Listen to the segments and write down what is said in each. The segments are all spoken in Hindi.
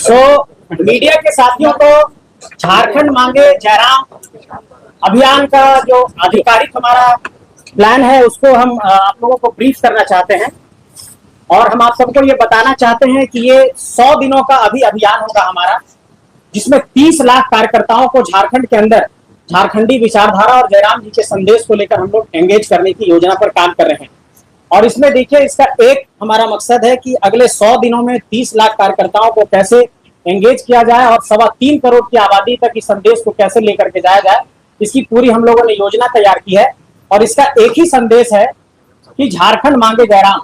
मीडिया के साथियों को झारखंड मांगे जयराम अभियान का जो आधिकारिक हमारा प्लान है उसको हम आप लोगों को ब्रीफ करना चाहते हैं और हम आप सबको ये बताना चाहते हैं कि ये 100 दिनों का अभियान होगा हमारा, जिसमें 30 लाख कार्यकर्ताओं को झारखंड के अंदर झारखंडी विचारधारा और जयराम जी के संदेश को लेकर हम लोग एंगेज करने की योजना पर काम कर रहे हैं। और इसमें देखिए, इसका एक हमारा मकसद है कि अगले 100 दिनों में 30 लाख कार्यकर्ताओं को कैसे एंगेज किया जाए और 3.25 करोड़ की आबादी तक इस संदेश को कैसे लेकर के जाया जाए, इसकी पूरी हम लोगों ने योजना तैयार की है। और इसका एक ही संदेश है कि झारखंड मांगे जयराम,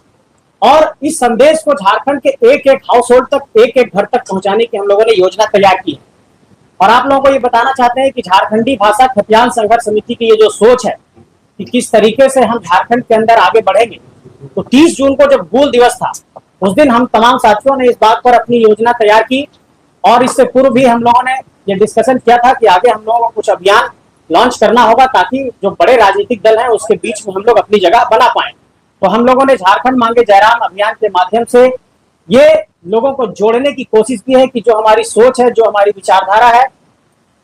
और इस संदेश को झारखंड के एक एक हाउस होल्ड तक, एक एक घर तक पहुंचाने की हम लोगों ने योजना तैयार की है। और आप लोगों को ये बताना चाहते हैं कि झारखंडी भाषा खतियान संघर्ष समिति की ये जो सोच है कि किस तरीके से हम झारखंड के अंदर आगे बढ़ेंगे, तो 30 जून को जब हूल दिवस था उस दिन हम तमाम साथियों ने इस बात पर अपनी योजना तैयार की। और इससे पूर्व भी हम लोगों ने ये डिस्कशन किया था कि आगे हम लोगों को कुछ अभियान लॉन्च करना होगा ताकि जो बड़े राजनीतिक दल हैं उसके बीच में हम लोग अपनी जगह बना पाए। तो हम लोगों ने झारखंड मांगे जयराम अभियान के माध्यम से ये लोगों को जोड़ने की कोशिश की है कि जो हमारी सोच है, जो हमारी विचारधारा है।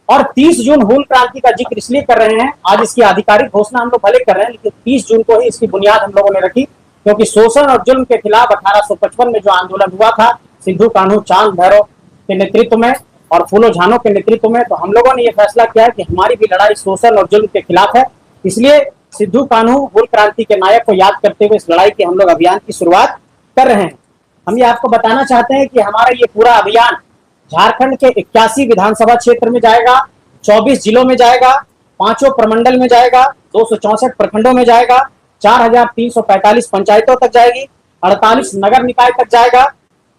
और 30 जून हूल क्रांति का जिक्र इसलिए कर रहे हैं, आज इसकी आधिकारिक घोषणा हम लोग भले कर रहे हैं, लेकिन 30 जून को ही इसकी बुनियाद हम लोगों ने रखी, क्योंकि शोषण और जुल्म के खिलाफ 1855 में जो आंदोलन हुआ था सिद्धू कान्हू चांद भैरव के नेतृत्व में और फूलो झानो के नेतृत्व में, तो हम लोगों ने ये फैसला किया है कि हमारी भी लड़ाई शोषण और जुल्म के खिलाफ है। इसलिए सिद्धू कान्हू हूल क्रांति के नायक को याद करते हुए इस लड़ाई के हम लोग अभियान की शुरुआत कर रहे हैं। हम ये आपको बताना चाहते हैं कि हमारा ये पूरा अभियान झारखंड के 81 विधानसभा क्षेत्र में जाएगा, 24 जिलों में जाएगा, 5 प्रमंडल में जाएगा, 264 प्रखंडों में जाएगा, 4345 पंचायतों तक जाएगी, 48 नगर निकाय तक जाएगा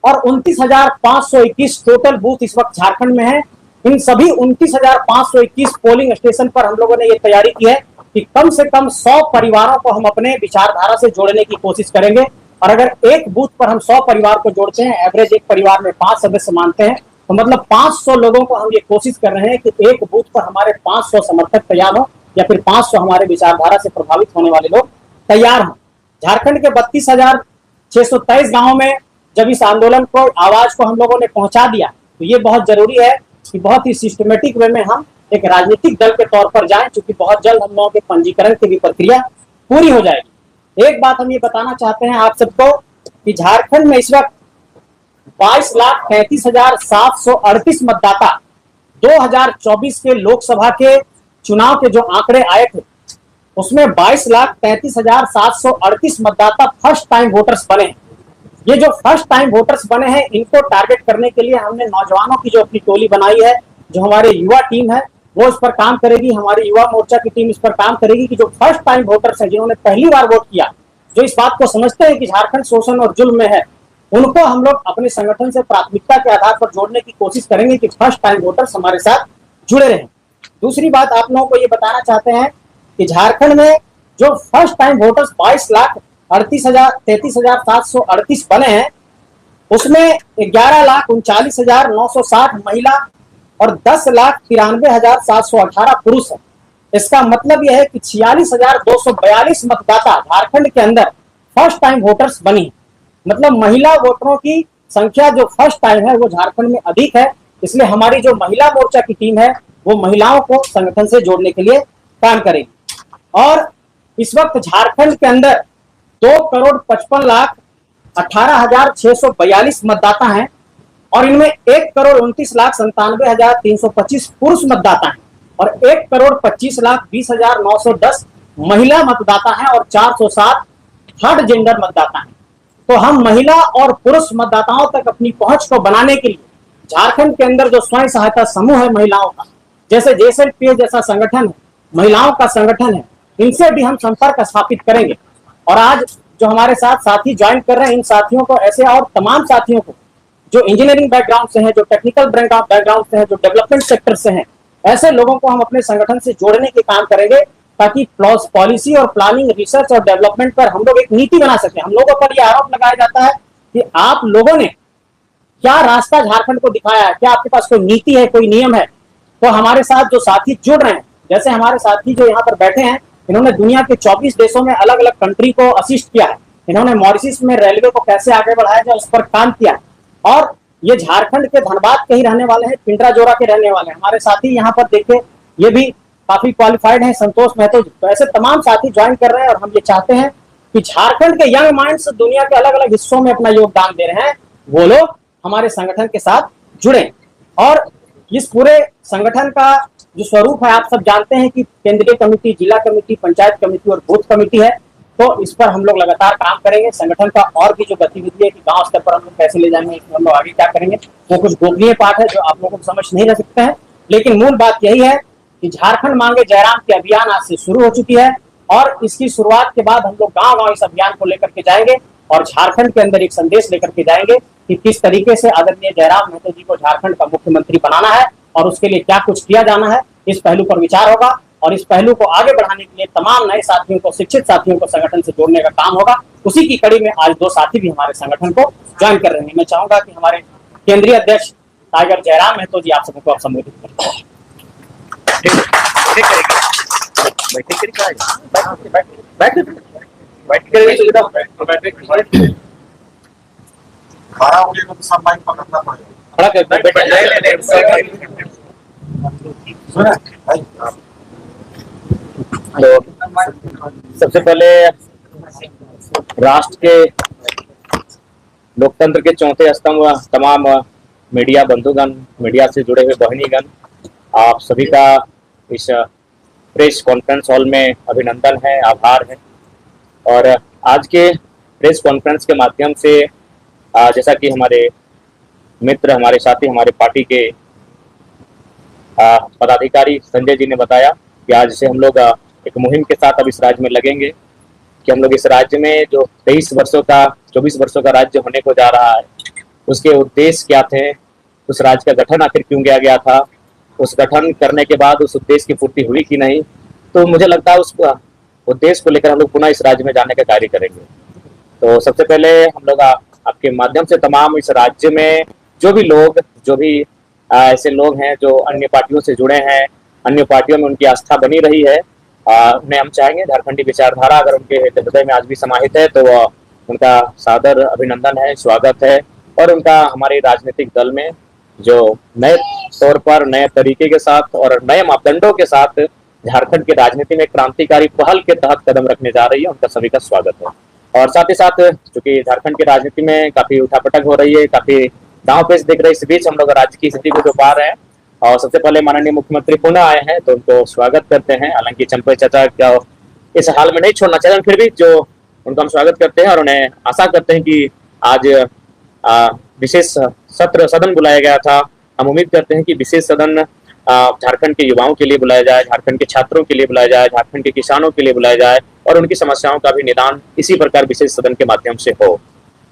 और 29,521 टोटल बूथ इस वक्त झारखंड में है। इन सभी 29,521 पोलिंग स्टेशन पर हम लोगों ने ये तैयारी की है कि कम से कम 100 परिवारों को हम अपने विचारधारा से जोड़ने की कोशिश करेंगे। और अगर एक बूथ पर हम 100 परिवार को जोड़ते हैं, एवरेज एक परिवार में 5 सदस्य मानते हैं, तो मतलब 500 लोगों को हम ये कोशिश कर रहे हैं कि एक बूथ पर हमारे 500 समर्थक तैयार हो या फिर 500 हमारे विचारधारा से प्रभावित होने वाले लोग तैयार हों। झारखंड के 32,623 गांवों में जब इस आंदोलन को आवाज को हम लोगों ने पहुंचा दिया, तो ये बहुत जरूरी है कि बहुत ही सिस्टमेटिक वे में हम एक राजनीतिक दल के तौर पर जाएं, क्योंकि बहुत जल्द हम लोगों के पंजीकरण की भी प्रक्रिया पूरी हो जाएगी। एक बात हम ये बताना चाहते हैं आप सबको कि झारखंड में इस वक्त 22,33,738 मतदाता 2024 के लोकसभा के चुनाव के जो आंकड़े आए थे उसमें 22,33,738 मतदाता फर्स्ट टाइम वोटर्स बने हैं। ये जो फर्स्ट टाइम वोटर्स बने हैं, इनको टारगेट करने के लिए हमने नौजवानों की जो अपनी टोली बनाई है, जो हमारे युवा टीम है वो इस पर काम करेगी, हमारी युवा मोर्चा की टीम इस पर काम करेगी कि जो फर्स्ट टाइम वोटर्स हैं, जिन्होंने पहली बार वोट किया, जो इस बात को समझते हैं कि झारखंड शोषण और जुल्म में है, उनको हम लोग अपने संगठन से प्राथमिकता के आधार पर जोड़ने की कोशिश करेंगे कि फर्स्ट टाइम वोटर्स हमारे साथ जुड़े रहें। दूसरी बात आप लोगों को ये बताना चाहते हैं कि झारखंड में जो फर्स्ट टाइम वोटर्स 22,33,738 बने हैं, उसमें 11,39,960 महिला और 10,93,718 पुरुष है। इसका मतलब यह है कि 46,242 मतदाता झारखंड के अंदर फर्स्ट टाइम वोटर्स बनी। मतलब महिला वोटरों की संख्या जो फर्स्ट टाइम है वो झारखंड में अधिक है। इसलिए हमारी जो महिला मोर्चा की टीम है वो महिलाओं को संगठन से जोड़ने के लिए काम करेगी। और इस वक्त झारखंड के अंदर 2,55,18,642 मतदाता हैं और इनमें 1,29,97,325 पुरुष मतदाता हैं और 1,25,20,910 महिला मतदाता हैं और 407 थर्ड जेंडर मतदाता हैं। तो हम महिला और पुरुष मतदाताओं तक अपनी पहुंच को बनाने के लिए झारखंड के अंदर जो स्वयं सहायता समूह है महिलाओं का, जैसे JSLPA जैसा संगठन है, महिलाओं का संगठन है, इनसे भी हम संपर्क स्थापित करेंगे। और आज जो हमारे साथ साथी ज्वाइन कर रहे हैं, इन साथियों को, ऐसे और तमाम साथियों को जो इंजीनियरिंग बैकग्राउंड से हैं, जो टेक्निकल बैकग्राउंड से हैं, जो डेवलपमेंट सेक्टर से हैं, ऐसे लोगों को हम अपने संगठन से जोड़ने के काम करेंगे ताकि पॉलिसी और प्लानिंग, रिसर्च और डेवलपमेंट पर हम लोग एक नीति बना सकें। हम लोगों पर यह आरोप लगाया जाता है कि आप लोगों ने क्या रास्ता झारखंड को दिखाया है, क्या आपके पास कोई नीति है, कोई नियम है। तो हमारे साथ जो साथी जुड़ रहे हैं, जैसे हमारे साथी जो यहाँ पर बैठे हैं, इन्होंने दुनिया के 24 देशों में अलग अलग कंट्री को असिस्ट किया है। इन्होंने मॉरिशस में रेलवे को कैसे आगे बढ़ाया जाए उस पर काम किया और ये झारखंड के धनबाद के ही रहने वाले हैं, पिंडराजोरा के रहने वाले हैं। हमारे साथी यहाँ पर देखिए ये भी काफी क्वालिफाइड हैं, संतोष महतो। तो ऐसे तमाम साथी ज्वाइन कर रहे हैं और हम ये चाहते हैं कि झारखंड के यंग माइंड्स दुनिया के अलग अलग हिस्सों में अपना योगदान दे रहे हैं, वो लोग हमारे संगठन के साथ जुड़े। और इस पूरे संगठन का जो स्वरूप है आप सब जानते हैं कि केंद्रीय कमेटी, जिला कमेटी, पंचायत कमेटी और बूथ कमेटी है। तो इस पर हम लोग लगातार काम करेंगे। संगठन का और भी जो गतिविधि है कि गांव स्तर पर हम लोग कैसे ले जाएंगे, इसमें हम लोग आगे क्या करेंगे, वो कुछ गोपनीय पाठ है जो आप लोगों को समझ नहीं रह सकते हैं। लेकिन मूल बात यही है कि झारखंड मांगे जयराम के अभियान आज से शुरू हो चुकी है और इसकी शुरुआत के बाद हम लोग गांव-गांव इस अभियान को लेकर के जाएंगे और झारखंड के अंदर एक संदेश लेकर के जाएंगे कि किस तरीके से आदरणीय जयराम महतो जी को झारखंड का मुख्यमंत्री बनाना है और उसके लिए क्या कुछ किया जाना है। इस पहलू पर विचार होगा और इस पहलू को आगे बढ़ाने के लिए तमाम नए साथियों को, शिक्षित साथियों को संगठन से जोड़ने का काम होगा। उसी की कड़ी में आज 2 साथी भी हमारे संगठन को ज्वाइन कर रहे हैं। मैं चाहूंगा कि हमारे केंद्रीय अध्यक्ष टाइगर जयराम महतो जी आप सबको आप संबोधित करें। खड़ा होने को तो सब माइक पकड़ना पड़ेगा। तो सबसे पहले राष्ट्र के लोकतंत्र के चौथे स्तंभ तमाम मीडिया बंधुगण, मीडिया से जुड़े हुए बहनीगण, आप सभी का इस प्रेस कॉन्फ्रेंस हॉल में अभिनंदन है, आभार है। और आज के प्रेस कॉन्फ्रेंस के माध्यम से जैसा कि हमारे मित्र, हमारे साथी, हमारे पार्टी के पदाधिकारी संजय जी ने बताया कि आज से हम लोग एक मुहिम के साथ अब इस राज्य में लगेंगे कि हम लोग इस राज्य में जो 24 वर्षों का राज्य होने को जा रहा है, उसके उद्देश्य क्या थे, उस राज्य का गठन आखिर क्यों किया गया था, उस गठन करने के बाद उस उद्देश्य की पूर्ति हुई कि नहीं। तो मुझे लगता है उस उद्देश्य को लेकर हम लोग पुनः इस राज्य में जाने का कार्य करेंगे। तो सबसे पहले हम लोग आपके माध्यम से तमाम इस राज्य में जो भी ऐसे लोग हैं जो अन्य पार्टियों से जुड़े हैं, अन्य पार्टियों में उनकी आस्था बनी रही है, उन्हें हम चाहेंगे झारखंडी विचारधारा अगर उनके हृदय में आज भी समाहित है तो उनका सादर अभिनंदन है, स्वागत है। और उनका हमारे राजनीतिक दल में जो नए तौर पर, नए तरीके के साथ और नए मापदंडों के साथ झारखंड की राजनीति में क्रांतिकारी पहल के तहत कदम रखने जा रही है, उनका सभी का स्वागत है। और साथ ही साथ चूंकि झारखंड की राजनीति में काफी उठापटक हो रही है, काफी दांव पेच दिख रही है, इस बीच हम लोग राज्य की स्थिति को जो पा रहे हैं और सबसे पहले माननीय मुख्यमंत्री पुनः आए हैं तो उनको स्वागत करते हैं। हालांकि चंपे चाचा क्या इस हाल में नहीं छोड़ना चाहिए, फिर भी जो उनका हम स्वागत करते हैं और उन्हें आशा करते हैं कि आज विशेष सदन बुलाया गया था। हम उम्मीद करते हैं कि विशेष सदन झारखंड के युवाओं के लिए बुलाया जाए, झारखंड के छात्रों के लिए बुलाया जाए, झारखंड के किसानों के लिए बुलाया जाए और उनकी समस्याओं का भी निदान इसी प्रकार विशेष सदन के माध्यम से हो।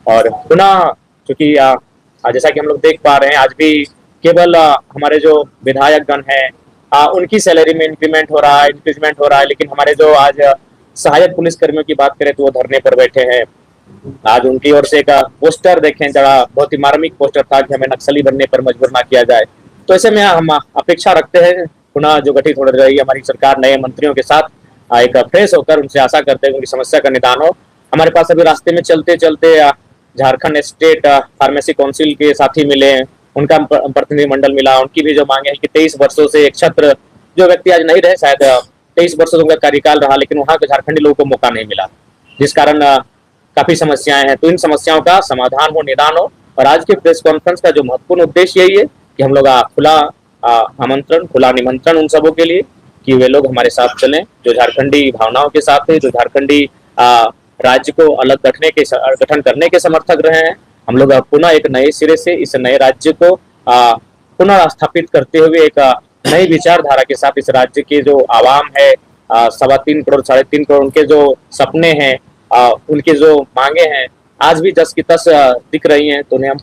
और पुनः चूंकि जैसा कि हम लोग देख पा रहे हैं आज भी केवल हमारे जो विधायक गण हैं उनकी सैलरी में इंक्रीमेंट हो रहा है, लेकिन हमारे जो आज सहायक पुलिस कर्मियों की बात करें तो वो धरने पर बैठे हैं। आज उनकी ओर से एक पोस्टर देखें, जरा बहुत ही मार्मिक पोस्टर था कि हमें नक्सली बनने पर मजबूर ना किया जाए। तो ऐसे में हम अपेक्षा रखते हैं पुनः जो गठित हो रही है हमारी सरकार नए मंत्रियों के साथ एक फ्रेश होकर उनसे आशा करते हैं उनकी समस्या का निदान हो। हमारे पास अभी रास्ते में चलते चलते झारखंड स्टेट फार्मेसी काउंसिल के साथी मिले, उनका प्रतिनिधिमंडल मिला, उनकी भी जो मांगे है कि 23 वर्षों से एक छत्र जो व्यक्ति आज नहीं रहे, शायद 23 वर्षों से उनका कार्यकाल रहा, लेकिन वहाँ के झारखंडी लोगों को मौका नहीं मिला, जिस कारण काफी समस्याएं हैं। तो इन समस्याओं का समाधान हो, निदान हो। और आज के प्रेस कॉन्फ्रेंस का जो महत्वपूर्ण उद्देश्य यही है कि हम लोग खुला आमंत्रण, खुला निमंत्रण उन सबों के लिए कि वे लोग हमारे साथ चलें, जो झारखंडी भावनाओं के साथ है, जो झारखंडी राज्य को अलग गठन करने के समर्थक रहे हैं। हम लोग पुनः एक नए सिरे से इस नए राज्य को पुनः स्थापित करते हुए एक नई विचारधारा के साथ इस राज्य के जो आवाम है 3.25 करोड़ 3.5 करोड़ उनके जो सपने हैं, उनके जो मांगे हैं आज भी 10 की 10 दिख रही हैं, तो उन्हें हम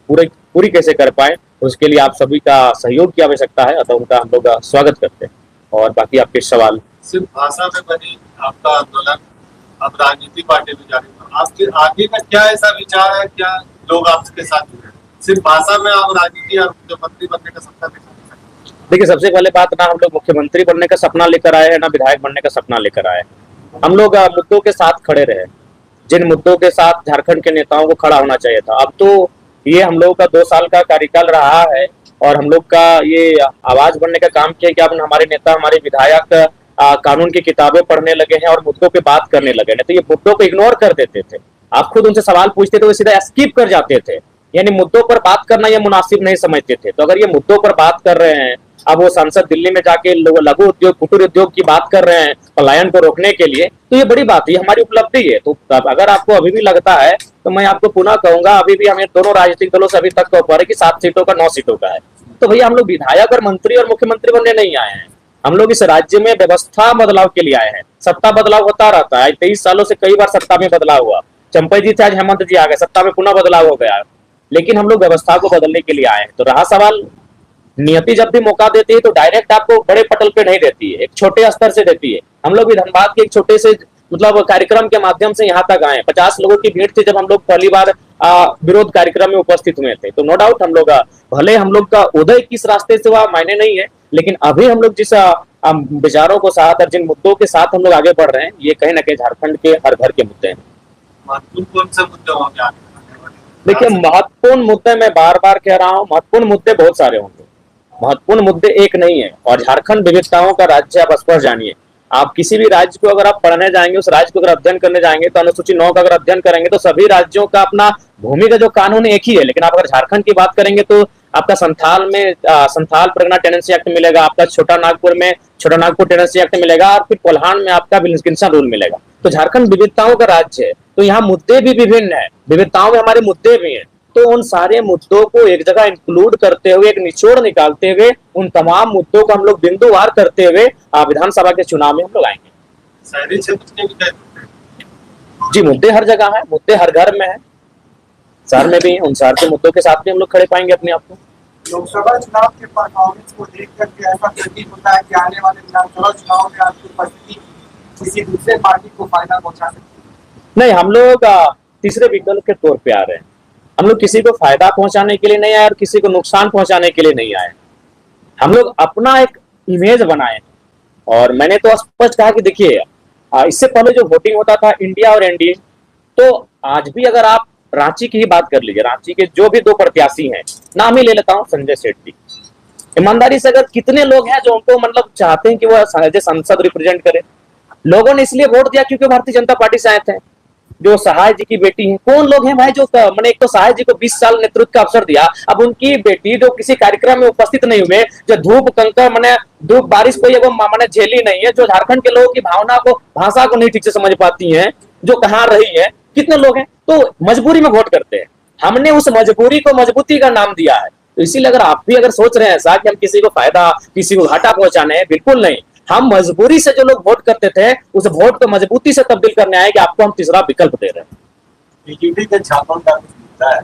पूरी कैसे कर पाए, उसके लिए आप सभी का सहयोग की आवश्यकता है। अतः उनका हम लोग स्वागत करते हैं। और बाकी आपके सवाल। सिर्फ भाषा में बनी आपका आंदोलन अब राजनीति पार्टी में जाने पर आपके आगे का क्या ऐसा विचार है, क्या लोग आपके साथ जुड़े? सिर्फ भाषा में आप राजनीति और मुख्यमंत्री बनने का सपना देखा? देखिए, सबसे पहले बात ना हम लोग मुख्यमंत्री बनने का सपना लेकर आए हैं, ना विधायक बनने का सपना लेकर आए। हम लोग मुद्दों के साथ खड़े रहे, जिन मुद्दों के साथ झारखंड के नेताओं को खड़ा होना चाहिए था। अब तो ये हम लोगों का 2 साल का कार्यकाल रहा है और हम लोग का ये आवाज बनने का काम किया कि अब हमारे नेता, हमारे विधायक कानून की किताबें पढ़ने लगे हैं और मुद्दों पे बात करने लगे हैं। तो ये मुद्दों को इग्नोर कर देते थे, आप खुद उनसे सवाल पूछते थे वो सीधा स्किप कर जाते थे, यानी मुद्दों पर बात करना ये मुनासिब नहीं समझते थे। तो अगर ये मुद्दों पर बात कर रहे हैं, अब वो संसद दिल्ली में जाके लघु उद्योग, कुटीर उद्योग की बात कर रहे हैं पलायन को रोकने के लिए, तो ये बड़ी बात है, हमारी उपलब्धि है। तो अगर आपको अभी भी लगता है तो मैं आपको पुनः कहूंगा, अभी भी हमें दोनों राजनीतिक दलों से अभी तक का ऊपर है कि 7 सीटों का 9 सीटों का है। तो भैया हम लोग विधायक और मंत्री और मुख्यमंत्री बनने नहीं आए हैं, हम लोग इस राज्य में व्यवस्था बदलाव के लिए आए हैं। सत्ता बदलाव होता रहता है, 23 सालों से कई बार सत्ता में बदलाव हुआ, चंपई जी थे, आज हेमंत जी आ गए, सत्ता में पुनः बदलाव हो गया, लेकिन हम लोग व्यवस्था को बदलने के लिए आए हैं। तो रहा सवाल, नियति जब भी मौका देती है तो डायरेक्ट आपको बड़े पटल पे नहीं देती है, एक छोटे स्तर से देती है। हम लोग भी धनबाद के एक छोटे से कार्यक्रम के माध्यम से यहाँ तक आए, 50 लोगों की भीड़ थी जब हम लोग पहली बार विरोध कार्यक्रम में उपस्थित हुए थे। तो नो डाउट हम लोग भले हम लोग का उदय किस रास्ते से हुआ मायने नहीं है, लेकिन अभी हम लोग जिस विचारों को साथ और जिन मुद्दों के साथ हम लोग आगे बढ़ रहे हैं, ये कहीं ना कहीं झारखंड के हर घर के मुद्दे हैं। महत्वपूर्ण से मुद्दे होंगे देखिए, महत्वपूर्ण मुद्दे मैं बार बार कह रहा हूँ, महत्वपूर्ण मुद्दे बहुत सारे होंगे, महत्वपूर्ण मुद्दे एक नहीं है। और झारखंड विविधताओं का राज्य, आप स्पष्ट जानिए, आप किसी भी राज्य को अगर आप पढ़ने जाएंगे, उस राज्य को अगर अध्ययन करने जाएंगे, तो अनुसूची 9 का अगर अध्ययन करेंगे तो सभी राज्यों का अपना भूमि का जो कानून एक ही है। लेकिन आप अगर झारखंड की बात करेंगे तो आपका संथाल में संथाल परगना टेनेंसी एक्ट मिलेगा, आपका छोटा नागपुर में छोटा नागपुर टेनेंसी एक्ट मिलेगा, और फिर कोल्हान में आपका विल्किंसन रूल मिलेगा। तो झारखंड विविधताओं का राज्य है, तो यहाँ मुद्दे भी विभिन्न है, विविधताओं में हमारे मुद्दे भी हैं। तो उन सारे मुद्दों को एक जगह इंक्लूड करते हुए, एक निचोड़ निकालते हुए, उन तमाम मुद्दों को हम लोग बिंदुवार करते हुए विधानसभा के चुनाव में हम लोग आएंगे। शहरी क्षेत्र के भी जी, मुद्दे हर जगह है, मुद्दे हर घर में है, शहर में भी, उन शहर के मुद्दों के साथ भी हम लोग खड़े पाएंगे अपने आप को। लोकसभा चुनाव के परफॉर्मेंस को देख करके ऐसा प्रतीत होता है कि आने वाले विधानसभा चुनाव में आपकी उपस्थिति किसी दूसरे पार्टी को फायदा पहुंचा सकती है? नहीं, हम लोग तीसरे विकल्प के तौर पे आ रहे हैं। हम लोग किसी को फायदा पहुंचाने के लिए नहीं आए और किसी को नुकसान पहुंचाने के लिए नहीं आए। हम लोग अपना एक इमेज बनाए, और मैंने तो स्पष्ट कहा कि देखिए, इससे पहले जो वोटिंग होता था इंडिया और एनडीए, तो आज भी अगर आप रांची की ही बात कर लीजिए, रांची के जो भी 2 प्रत्याशी हैं, नाम ही ले लेता हूं, संजय सेठ जी, ईमानदारी से अगर कितने लोग हैं जो उनको चाहते हैं कि वो संसद रिप्रेजेंट करे? लोगों ने इसलिए वोट दिया क्योंकि भारतीय जनता पार्टी से आए थे। जो सहाय जी की बेटी है, कौन लोग हैं भाई जो मैंने, एक तो सहाय जी को 20 साल नेतृत्व का अवसर दिया, अब उनकी बेटी जो किसी कार्यक्रम में उपस्थित नहीं हुए, जो धूप कंकर मैंने धूप बारिश को वो मैंने झेली नहीं है, जो झारखंड के लोगों की भावना को, भाषा को नहीं ठीक से समझ पाती हैं, जो कहाँ रही है, कितने लोग हैं, तो मजबूरी में वोट करते हैं। हमने उस मजबूरी को मजबूती का नाम दिया है। तो इसीलिए अगर आप भी अगर सोच रहे हैं ऐसा कि हम किसी को फायदा, किसी को घाटा पहुंचाने हैं, बिल्कुल नहीं। हम मजबूरी से जो लोग वोट करते थे, उस वोट को मजबूती से तब्दील करने आए कि आपको हम तीसरा विकल्प दे रहे हैं। बीजेपी के छात्रों का कुछ मुद्दा है,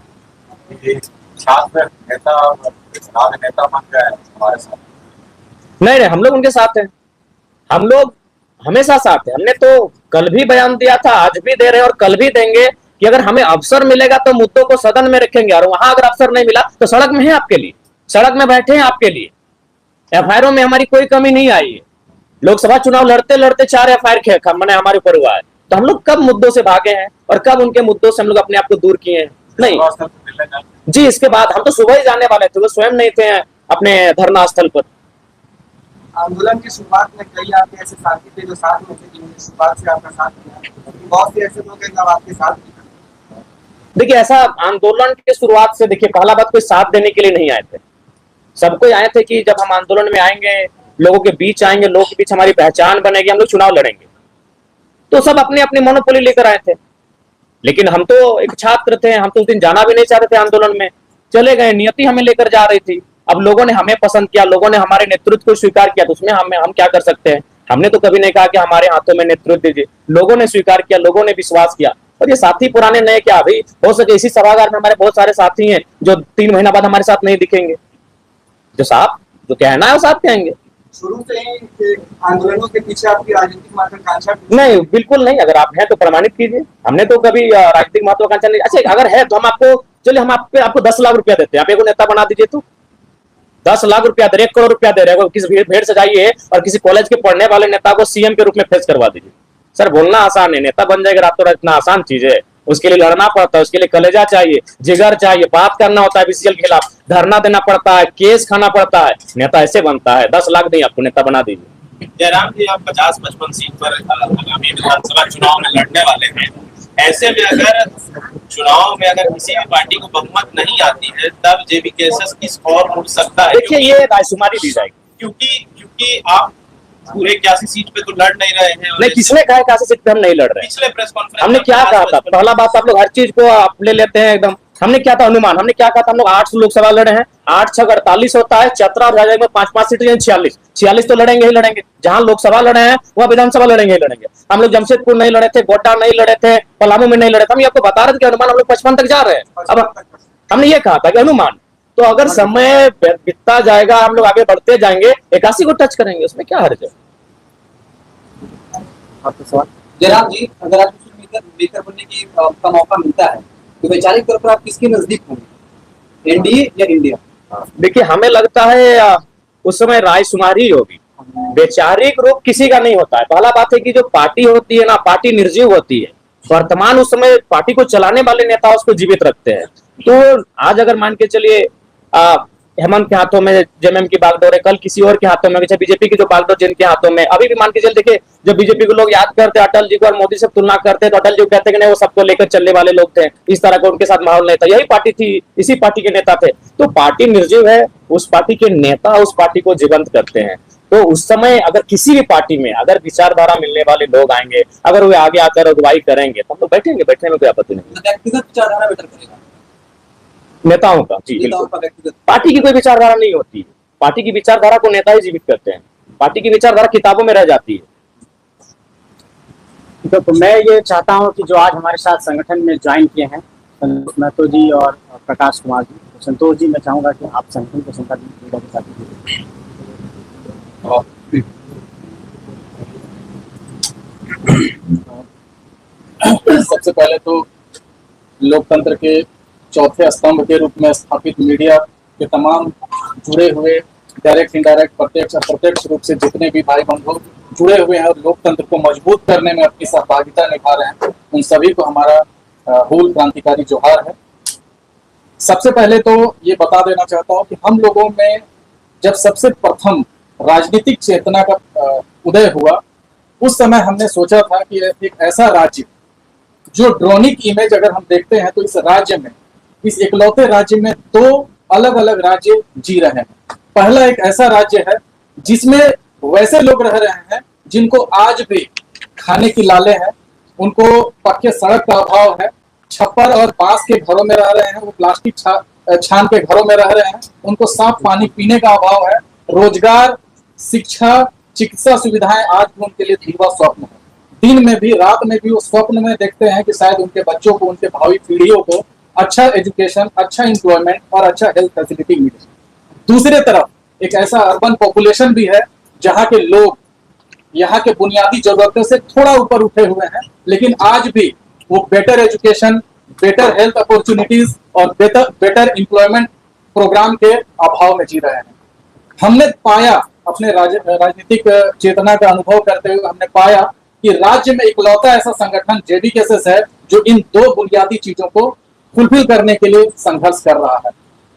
ये छात्र नेता नेता बन गया है हमारे साथ। नहीं, हम लोग उनके साथ हैं, हम लोग हमेशा साथ हैं। हमने तो कल भी बयान दिया था, आज भी दे रहे हैं और कल भी देंगे कि अगर हमें अवसर मिलेगा तो मुद्दों को सदन में रखेंगे, और वहां अगर अवसर नहीं मिला तो सड़क में है आपके लिए, सड़क में बैठे हैं आपके लिए। एफआईआर में हमारी कोई कमी नहीं आई है। लोकसभा चुनाव लड़ते लड़ते 4 एफआईआर मैंने हमारे ऊपर हुआ है। तो हम लोग कब मुद्दों से भागे हैं और कब उनके मुद्दों से हम लोग अपने आप को दूर किए हैं? नहीं जी, इसके बाद हम तो सुबह ही जाने वाले थे, वो स्वयं नहीं थे अपने धरना स्थल पर। आंदोलन की शुरुआत में कई आपके ऐसे साथी थे जो साथ में थे, जिन्होंने शुरुआत से आपका साथ दिया, बहुत से ऐसे लोग हैं जो आपके साथ दिया। देखिए, ऐसा आंदोलन की शुरुआत से, देखिए, पहला बात कोई साथ देने के लिए नहीं आए थे, सबको आए थे कि जब हम आंदोलन में आएंगे, लोगों के बीच आएंगे, लोगों के बीच हमारी पहचान बनेगी, हम लोग चुनाव लड़ेंगे। तो सब अपने अपने मोनोपोली लेकर आए थे, लेकिन हम तो एक छात्र थे, हम तो उस दिन जाना भी नहीं चाहते थे आंदोलन में, चले गए, नियति हमें लेकर जा रही थी। अब लोगों ने हमें पसंद किया, लोगों ने हमारे नेतृत्व को स्वीकार किया, तो उसमें हम क्या कर सकते हैं? हमने तो कभी नहीं कहा कि हमारे हाथों में नेतृत्व दीजिए, लोगों ने स्वीकार किया, लोगों ने विश्वास किया। और ये साथी पुराने नए क्या, अभी हो सके इसी सभागार में हमारे बहुत सारे साथी हैं जो 3 महीना बाद हमारे साथ नहीं दिखेंगे, जो साफ जो कहना है वो साफ कहेंगे। शुरू से ही आंदोलनों के पीछे आपकी राजनीतिक महत्वाकांक्षा? नहीं, बिल्कुल नहीं। अगर आप हैं तो प्रमाणित कीजिए, हमने तो कभी राजनीतिक महत्वाकांक्षा नहीं। अच्छा, अगर है तो हम आपको, चलिए हम आपको 10 लाख रुपया देते हैं, आप एक नेता बना दीजिए। तो 10 लाख रुपया दे रहे, 1 करोड़ रुपया दे रहे हैं, किसी भेड़ सजाइए और किसी कॉलेज के पढ़ने वाले नेता को सीएम के रूप में फेस करवा दीजिए। सर, बोलना आसान है, नेता बन जाएगा रातों रात, इतना आसान चीज है? उसके लिए लड़ना पड़ता है, उसके लिए कलेजा चाहिए, जिगर चाहिए, बात करना होता है बीसीएल के खिलाफ, धरना देना पड़ता है, केस खाना पड़ता है। नेता ऐसे बनता है। 10 लाख नहीं, आपको नेता बना दीजिए। जयराम जी, आप 50-55 सीट पर आगामी विधानसभा चुनाव में लड़ने वाले हैं। ऐसे में अगर चुनाव में अगर किसी भी पार्टी को बहुमत नहीं आती है, तब जेबीकेएसएस किस और मुड़ सकता है? देखिए, ये रायशुमारी दी जाएगी, क्योंकि आप पूरे 81 सीट पे तो लड़ नहीं रहे हैं। नहीं, किसने कहा 81 सीट पे हम नहीं लड़ रहे हैं? पिछले प्रेस कॉन्फ्रेंस हमने क्या कहा था? पहला बात, आप लोग हर चीज को आप ले लेते हैं एकदम। हमने क्या था अनुमान? हमने क्या कहा था? हम लोग 8 लोकसभा लड़े हैं, 8 6 48 होता है, चतरा और राजा में 5-5 सीट, 46 तो लड़ेंगे ही लड़ेंगे। जहां लोकसभा लड़े हैं वह विधानसभा लड़ेंगे ही लड़ेंगे। हम लोग जमशेदपुर नहीं लड़े थे, गोड्डा नहीं लड़े थे, पलामू में नहीं लड़े थे। हम आपको बता रहे थे कि अनुमान हम लोग 55 तक जा रहे हैं। अब हमने ये कहा था कि अनुमान, तो अगर समय बीतता जाएगा, हम लोग आगे बढ़ते जाएंगे, 81 को टच करेंगे, उसमें क्या हर्ज है? जयराम जी, अगर आपको स्पीकर बनने की का मौका मिलता है तो वैचारिक तौर पर आप किसके नजदीक होंगे, एनडीए या इंडिया? देखिए, हमें लगता है उस समय रायशुमारी होगी, वैचारिक रूप किसी का नहीं होता है। पहला बात है कि जो पार्टी होती है ना, पार्टी निर्जीव होती है। वर्तमान उस समय पार्टी को चलाने वाले नेता उसको जीवित रखते हैं। तो आज अगर मान के चलिए हेमंत के हाथों में जेएमएम की बागडोर है, कल किसी और के हाथों में, बीजेपी की जो बागडोर जिनके हाथों में, अभी भी मान के चल, देखिए जो बीजेपी को लोग याद करते हैं अटल जी को और मोदी से तुलना करते हैं, तो अटल जी कहते हैं कि नहीं, वो सबको लेकर चलने वाले लोग थे, इस तरह का उनके साथ माहौल नहीं था। यही पार्टी थी, इसी पार्टी के नेता थे। तो पार्टी निर्जीव है, उस पार्टी के नेता उस पार्टी को जीवंत करते हैं। तो उस समय अगर किसी भी पार्टी में अगर विचारधारा मिलने वाले लोग आएंगे, अगर वे आगे आकर अगुवाई करेंगे, तो हम लोग बैठेंगे, बैठने में कोई आपत्ति नहीं। व्यक्तिगत विचारधारा बेटर करेगा नेताओं का, जी बिल्कुल। पार्टी की कोई विचारधारा नहीं होती है। पार्टी की विचारधारा को नेता ही जीवित करते हैं। पार्टी की विचारधारा किताबों में रह जाती है। तो मैं ये चाहता हूं कि जो आज हमारे साथ संगठन में ज्वाइन किए हैं संतोष महतो जी और प्रकाश कुमार जी, तो संतोष जी, मैं चाहूंगा कि आप संगठन को संपर्क के साथ। सबसे पहले तो लोकतंत्र के चौथे स्तंभ के रूप में स्थापित मीडिया के तमाम जुड़े हुए डायरेक्ट, इनडायरेक्ट, प्रत्यक्ष अप्रत्यक्ष रूप से जितने भी भाई बंधु जुड़े हुए हैं और लोकतंत्र को मजबूत करने में अपनी सहभागिता निभा रहे हैं, उन सभी को हमारा हूल क्रांतिकारी जोहार है। सबसे पहले तो ये बता देना चाहता हूँ कि हम लोगों में जब सबसे प्रथम राजनीतिक चेतना का उदय हुआ, उस समय हमने सोचा था कि एक ऐसा राज्य जो ड्रोनिक इमेज अगर हम देखते हैं तो इस राज्य में, इस इकलौते राज्य में 2 अलग अलग राज्य जी रहे हैं। पहला एक ऐसा राज्य है जिसमें वैसे लोग रह रहे हैं जिनको आज भी खाने की लाले हैं, उनको पक्के सड़क का अभाव है, छप्पर और बांस के घरों में रह रहे हैं, वो प्लास्टिक छान के घरों में रह रहे हैं, उनको साफ पानी पीने का अभाव है, रोजगार, शिक्षा, चिकित्सा सुविधाएं आज भी उनके लिए धीवा स्वप्न है। दिन में भी, रात में भी वो स्वप्न में देखते हैं कि शायद उनके बच्चों को, उनके भावी पीढ़ियों को अच्छा एजुकेशन, अच्छा एम्प्लॉयमेंट और अच्छा हेल्थ फैसिलिटी मिले। दूसरी तरफ एक ऐसा अर्बन पॉपुलेशन भी है जहाँ के लोग यहाँ के बुनियादी जरूरतों से थोड़ा ऊपर उठे हुए हैं, लेकिन आज भी वो better education, better health opportunities और बेटर एम्प्लॉयमेंट प्रोग्राम के अभाव में जी रहे हैं। हमने पाया, अपने राजनीतिक चेतना का अनुभव करते हुए हमने पाया कि राज्य में इकलौता ऐसा संगठन जेबीकेएसएस है जो इन 2 बुनियादी चीजों को फुलफिल करने के लिए संघर्ष कर रहा है।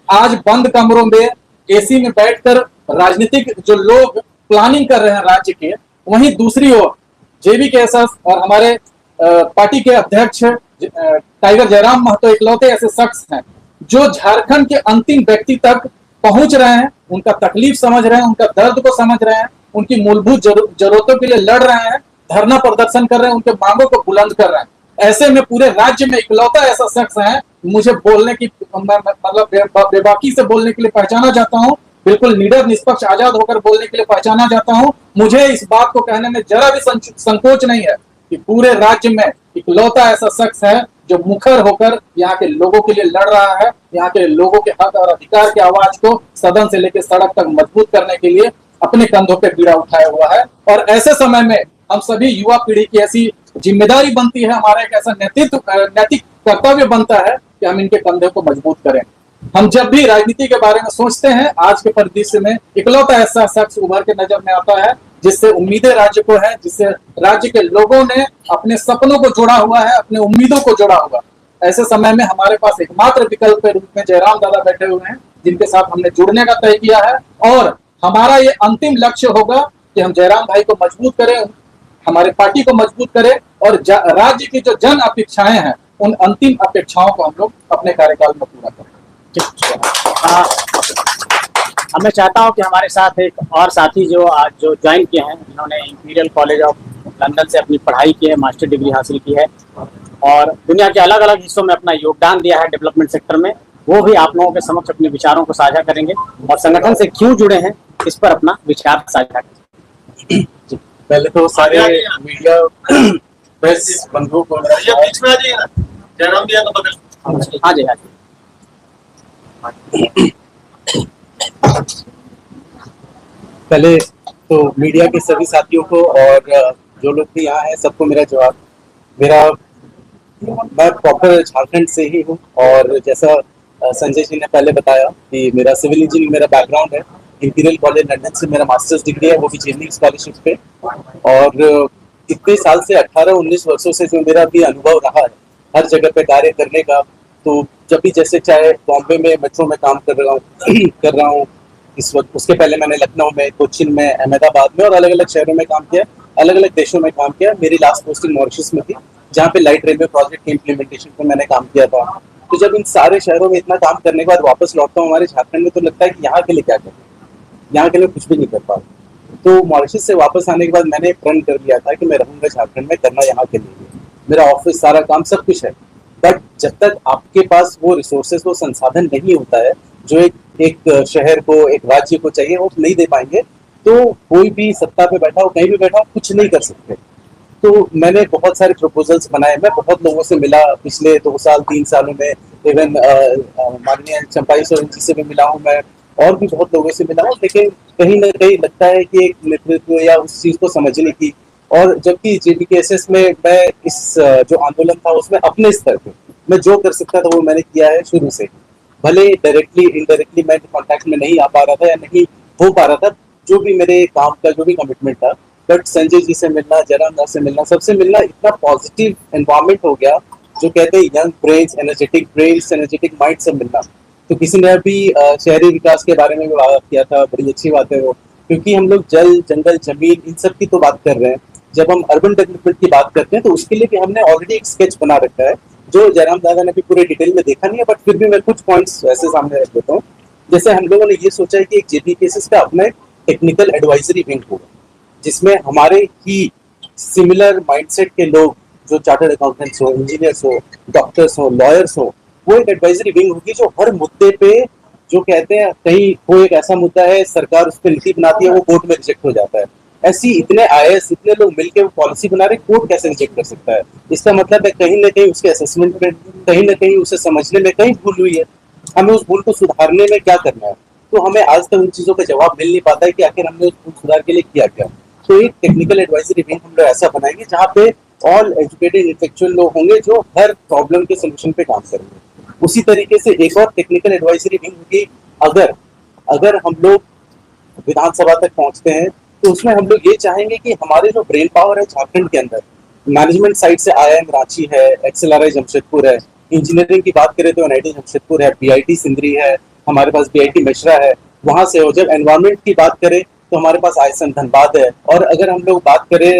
आज बंद कमरों में एसी में बैठकर राजनीतिक जो लोग प्लानिंग कर रहे हैं राज्य के, वहीं दूसरी ओर जेबीकेएसएस और हमारे पार्टी के अध्यक्ष टाइगर जयराम महतो इकलौते ऐसे शख्स हैं जो झारखंड के अंतिम व्यक्ति तक पहुंच रहे हैं, उनका तकलीफ समझ रहे हैं, उनका दर्द को समझ रहे हैं, उनकी मूलभूत जरूरतों के लिए लड़ रहे हैं, धरना प्रदर्शन कर रहे हैं, उनके मांगों को बुलंद कर रहे हैं। ऐसे में पूरे राज्य में इकलौता ऐसा शख्स है, मुझे बोलने की मतलब बेबाकी से बोलने के लिए पहचाना जाता हूँ, बिल्कुल निडर, निष्पक्ष, आजाद होकर बोलने के लिए पहचाना जाता हूँ। मुझे इस बात को कहने में जरा भी संकोच नहीं है कि पूरे राज्य में इकलौता ऐसा शख्स है जो मुखर होकर यहाँ के लोगों के लिए लड़ रहा है, यहाँ के लोगों के हक और अधिकार की आवाज को सदन से लेकर सड़क तक मजबूत करने के लिए अपने कंधों पे बीड़ा उठाया हुआ है। और ऐसे समय में हम सभी युवा पीढ़ी की ऐसी जिम्मेदारी बनती है, हमारा एक ऐसा नैतिक कर्तव्य बनता है कि हम इनके कंधे को मजबूत करें। हम जब भी राजनीति के बारे में सोचते हैं, आज के परिदृश्य में इकलौता ऐसा शख्स उभर के नजर में आता है जिससे उम्मीदें राज्य को है, जिससे राज्य के लोगों ने अपने सपनों को जोड़ा हुआ है, अपने उम्मीदों को जोड़ा हुआ। ऐसे समय में हमारे पास एकमात्र विकल्प के रूप में जयराम दादा बैठे हुए हैं, जिनके साथ हमने जुड़ने का तय किया है। और हमारा ये अंतिम लक्ष्य होगा कि हम जयराम भाई को मजबूत करें, हमारे पार्टी को मजबूत करें और राज्य की जो जन अपेक्षाएं हैं, उन अंतिम अपेक्षाओं को हम लोग अपने कार्यकाल में पूरा करें। मैं चाहता हूं कि हमारे साथ एक और साथी जो आज जो ज्वाइन किए हैं, जिन्होंने इंपीरियल कॉलेज ऑफ लंदन से अपनी पढ़ाई की है, मास्टर डिग्री हासिल की है और दुनिया के अलग अलग हिस्सों में अपना योगदान दिया है डेवलपमेंट सेक्टर में, वो भी आप लोगों के समक्ष अपने विचारों को साझा करेंगे और संगठन से क्यों जुड़े हैं इस पर अपना विचार साझा करेंगे। पहले तो सारे मीडिया प्रेस बंधुओं को बीच में आ जाइए ना, जयराम भैया का बगल। हाँ जी, हाँ जी। पहले तो मीडिया के सभी साथियों को और जो लोग भी यहाँ हैं सबको मेरा जवाब। मैं प्रॉपर झारखंड से ही हूँ और जैसा संजय जी ने पहले बताया कि मेरा सिविल इंजीनियरिंग मेरा बैकग्राउंड है। इंपीरियल कॉलेज लंदन से मेरा मास्टर्स डिग्री है, वो भी जेईई स्कॉलरशिप पे। और इतने साल से 18-19 वर्षों से जो मेरा भी अनुभव रहा है हर जगह पे कार्य करने का, तो जब भी जैसे चाहे बॉम्बे में मेट्रो में काम कर रहा हूँ इस वक्त, उसके पहले मैंने लखनऊ में, कोचिन में, अहमदाबाद में और अलग अलग शहरों में काम किया, अलग अलग देशों में काम किया। मेरी लास्ट पोस्टिंग मॉरिशस में थी, जहाँ पे लाइट रेलवे प्रोजेक्ट के इम्प्लीमेंटेशन पे मैंने काम किया था। तो जब इन सारे शहरों में इतना काम करने के बाद वापस लौटता हूँ हमारे झारखंड में, तो लगता है कि यहाँ के लिए क्या करें, यहाँ के लिए कुछ भी नहीं कर पा रहा। तो मॉरिशस से वापस आने के बाद मैंने प्रण कर लिया था कि मैं रहूंगा झारखंड में, करना यहाँ के लिए। मेरा ऑफिस, सारा काम, सब कुछ है, बट जब तक आपके पास वो रिसोर्सेज, वो संसाधन नहीं होता है जो एक शहर को, एक राज्य को चाहिए, वो नहीं दे पाएंगे, तो कोई भी सत्ता पे बैठा हो, कहीं भी बैठा हो, कुछ नहीं कर सकते। तो मैंने बहुत सारे प्रपोजल्स बनाए, मैं बहुत लोगों से मिला पिछले 2 साल 3 सालों में, इवन माननीय चंपाई सोरेन जी से भी मिला हूँ मैं, और भी बहुत लोगों से मिला हूँ, लेकिन कहीं ना कहीं लगता है कि एक नेतृत्व या उस चीज को समझने की, और जबकि JBKSS में मैं इस जो आंदोलन था उसमें अपने स्तर पे मैं जो कर सकता था वो मैंने किया है शुरू से। भले डायरेक्टली इनडायरेक्टली मैं कॉन्टैक्ट में नहीं आ पा रहा था या नहीं हो पा रहा था, जो भी मेरे काम का जो भी कमिटमेंट था, बट संजय जी से मिलना, जयराम दास से मिलना, सबसे मिलना, इतना पॉजिटिव एनवायरमेंट हो गया। जो कहते हैं यंग ब्रेन्स, एनर्जेटिक माइंड से मिलना। तो किसी ने भी शहरी विकास के बारे में भी बात किया था, बड़ी अच्छी बात है वो, क्योंकि हम लोग जल, जंगल, जमीन, इन सब की तो बात कर रहे हैं। जब हम अर्बन डेवलपमेंट की बात करते हैं तो उसके लिए भी हमने ऑलरेडी एक स्केच बना रखा है, जो जयराम दादा ने भी पूरे डिटेल में देखा नहीं है, बट फिर भी मैं कुछ पॉइंट्स ऐसे सामने रख देता हूँ। जैसे हम लोगों ने ये सोचा है कि एक JBKSS का अपना टेक्निकल एडवाइजरी विंग होगा, जिसमें हमारे ही सिमिलर माइंडसेट के लोग, जो चार्टर्ड अकाउंटेंट्स हो, इंजीनियर्स हो, डॉक्टर्स हो, लॉयर्स हो, वो एक एडवाइजरी विंग होगी जो हर मुद्दे पे, जो कहते हैं कहीं कोई एक ऐसा मुद्दा है सरकार उस पर नीति बनाती है, वो कोर्ट में रिजेक्ट हो जाता है, ऐसी इतने IAS, इतने लोग मिलकर वो पॉलिसी बना रहे, कोर्ट कैसे रिजेक्ट कर सकता है? इसका मतलब है कहीं ना कहीं उसके असेसमेंट में, कहीं ना कहीं उसे समझने में कहीं भूल हुई है, हमें उस भूल को सुधारने में क्या करना है। तो हमें आज तक उन चीजों का जवाब मिल नहीं पाता है कि आखिर हमने उस भूल सुधार के लिए किया क्या। तो एक टेक्निकल एडवाइजरी विंग हम लोग ऐसा बनाएंगे जहाँ पे ऑल एजुकेटेड इंटेलेक्चुअल लोग होंगे जो हर प्रॉब्लम के सोल्यूशन पे काम करेंगे। उसी तरीके से एक और टेक्निकल एडवाइजरी विंग होगी, अगर हम लोग विधानसभा तक पहुंचते हैं तो उसमें हम लोग ये चाहेंगे कि हमारे जो ब्रेन पावर है झारखंड के अंदर, मैनेजमेंट साइड से IIM रांची है, XLRI जमशेदपुर है, इंजीनियरिंग की बात करें तो NIT जमशेदपुर है, BIT सिंदरी है, हमारे पास BIT मिश्रा है, वहां से हो। जब एनवायरमेंट की बात करें तो हमारे पास ISM धनबाद है, और अगर हम लोग बात करें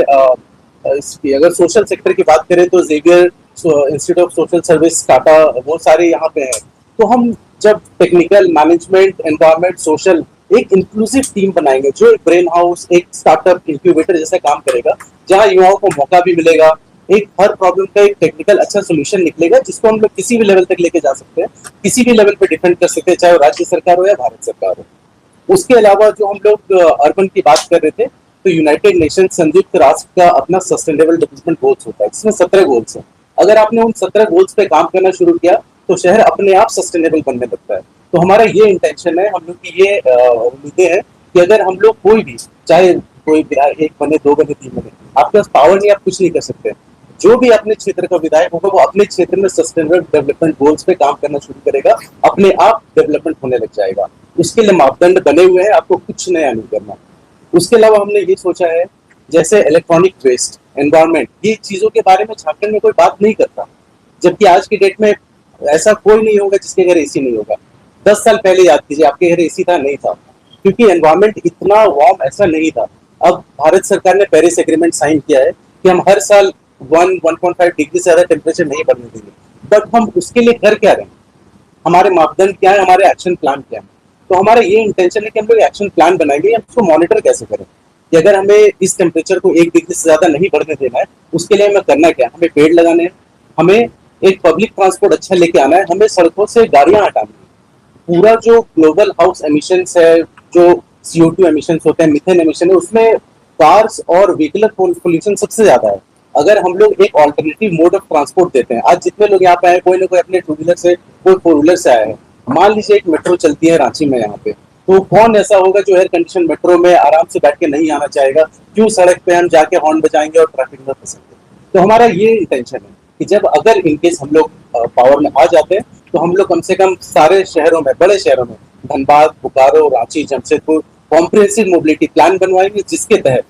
अगर सोशल सेक्टर की बात करें तो Xavier Institute of Social Service Tata, वो सारे यहाँ पे हैं। तो हम जब टेक्निकल, मैनेजमेंट, एनवायरमेंट, सोशल एक इंक्लूसिव टीम बनाएंगे, जो एक ब्रेन हाउस, एक स्टार्टअप इंक्यूबेटर जैसा काम करेगा, जहाँ युवाओं को मौका भी मिलेगा, एक हर प्रॉब्लम का एक टेक्निकल अच्छा सोल्यूशन निकलेगा, जिसको हम लोग किसी भी लेवल तक लेके जा सकते हैं, किसी भी लेवल पे डिफेंड कर सकते हैं, चाहे वो राज्य सरकार हो या भारत सरकार हो। उसके अलावा जो हम लोग अर्बन की बात कर रहे थे, तो यूनाइटेड नेशन, संयुक्त राष्ट्र का अपना सस्टेनेबल डेवलपमेंट गोल्स होता है, जिसमें 17 गोल्स हैं। अगर आपने उन 17 गोल्स पे काम करना शुरू किया तो शहर अपने आप सस्टेनेबल बनने लगता है। तो हमारा ये इंटेंशन है, हम लोग की ये उम्मीदें हैं कि अगर हम लोग कोई भी, चाहे कोई 1 बने, 2 बने, 3 बने, आपके पास पावर नहीं, आप कुछ नहीं कर सकते। जो भी अपने क्षेत्र का विधायक होगा वो अपने क्षेत्र में सस्टेनेबल डेवलपमेंट गोल्स पे काम करना शुरू करेगा, अपने आप डेवलपमेंट होने लग जाएगा। उसके लिए मापदंड बने हुए हैं, आपको कुछ नया नहीं करना। उसके अलावा हमने ये सोचा है जैसे इलेक्ट्रॉनिक वेस्ट, एनवायरमेंट, ये चीजों के बारे में झारखंड में कोई बात नहीं करता, जबकि आज की डेट में ऐसा कोई नहीं होगा जिसके घर एसी नहीं होगा। 10 साल पहले याद कीजिए, आपके घर एसी था नहीं था, क्योंकि एनवायरमेंट इतना वार्म ऐसा नहीं था। अब भारत सरकार ने पेरिस एग्रीमेंट साइन किया है कि हम हर साल 1.5 डिग्री से ज्यादा टेम्परेचर नहीं बढ़ने देंगे, बट हम उसके लिए कर क्या रहे हैं, हमारे मापदंड क्या है, हमारे एक्शन प्लान क्या है। तो हमारा ये इंटेंशन है कि हम लोग एक्शन प्लान बनाएंगे, हम उसको मॉनिटर कैसे करें कि अगर हमें इस टेम्परेचर को 1 डिग्री से ज्यादा नहीं बढ़ने देना है, उसके लिए हमें करना क्या है, हमें पेड़ लगाने हैं, हमें एक पब्लिक ट्रांसपोर्ट अच्छा लेके आना है, हमें सड़कों से गाड़ियां हटानी है। पूरा जो ग्लोबल हाउस एमिशंस है, जो CO2 एमिशंस होते हैं, मीथेन एमिशन है, उसमें कार्स और व्हीकलर पोल्यूशन सबसे ज्यादा है। अगर हम लोग एक ऑल्टरनेटिव मोड ऑफ ट्रांसपोर्ट देते हैं, आज जितने लोग यहाँ पे आए, कोई ना कोई अपने 2 व्हीलर से, कोई 4 व्हीलर से आया है। मान लीजिए एक मेट्रो चलती है रांची में यहाँ पे, तो कौन ऐसा होगा जो एयर कंडीशन मेट्रो में आराम से बैठ के नहीं आना चाहेगा? क्यों सड़क पे हम जाके हॉर्न बजाएंगे और ट्रैफिक में फंसेंगे? तो हमारा ये इंटेंशन है कि जब अगर इनकेस हम लोग पावर में आ जाते हैं, तो हम लोग कम से कम सारे शहरों में, बड़े शहरों में, Dhanbad, Bokaro, Ranchi, Jamshedpur, comprehensive mobility plan बनवाएंगे, जिसके तहत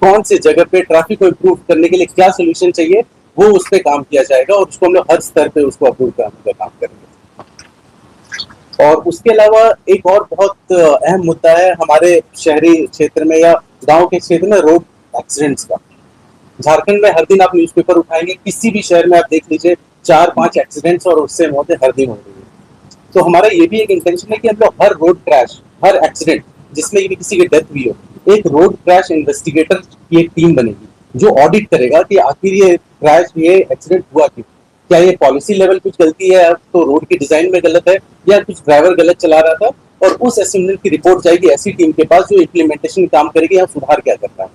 कौन सी जगह पे ट्रैफिक को इम्प्रूव करने के लिए क्या सोल्यूशन चाहिए, वो उस पर काम किया जाएगा और उसको हम लोग हर स्तर पे उसको अप्रूव करने का काम करेंगे। और उसके अलावा एक और बहुत अहम मुद्दा है हमारे शहरी क्षेत्र में या गांव के क्षेत्र में, रोड एक्सीडेंट्स का। झारखंड में हर दिन आप न्यूज़पेपर उठाएंगे, किसी भी शहर में आप देख लीजिए 4-5 एक्सीडेंट्स और उससे मौतें हर दिन हो रही है। तो हमारा ये भी एक इंटेंशन है कि हम लोग हर रोड क्रैश, हर एक्सीडेंट जिसमें भी किसी की डेथ हुई हो, एक रोड क्रैश इन्वेस्टिगेटर की एक टीम बनेगी जो ऑडिट करेगा कि आखिर ये क्रैश, ये एक्सीडेंट हुआ क्यों, क्या ये पॉलिसी लेवल कुछ गलती है, तो रोड की डिजाइन में गलत है, या कुछ ड्राइवर गलत चला रहा था, और उस असेसमेंट की रिपोर्ट जाएगी ऐसी टीम के पास जो इम्प्लीमेंटेशन काम करेगी, यहाँ सुधार क्या करना है।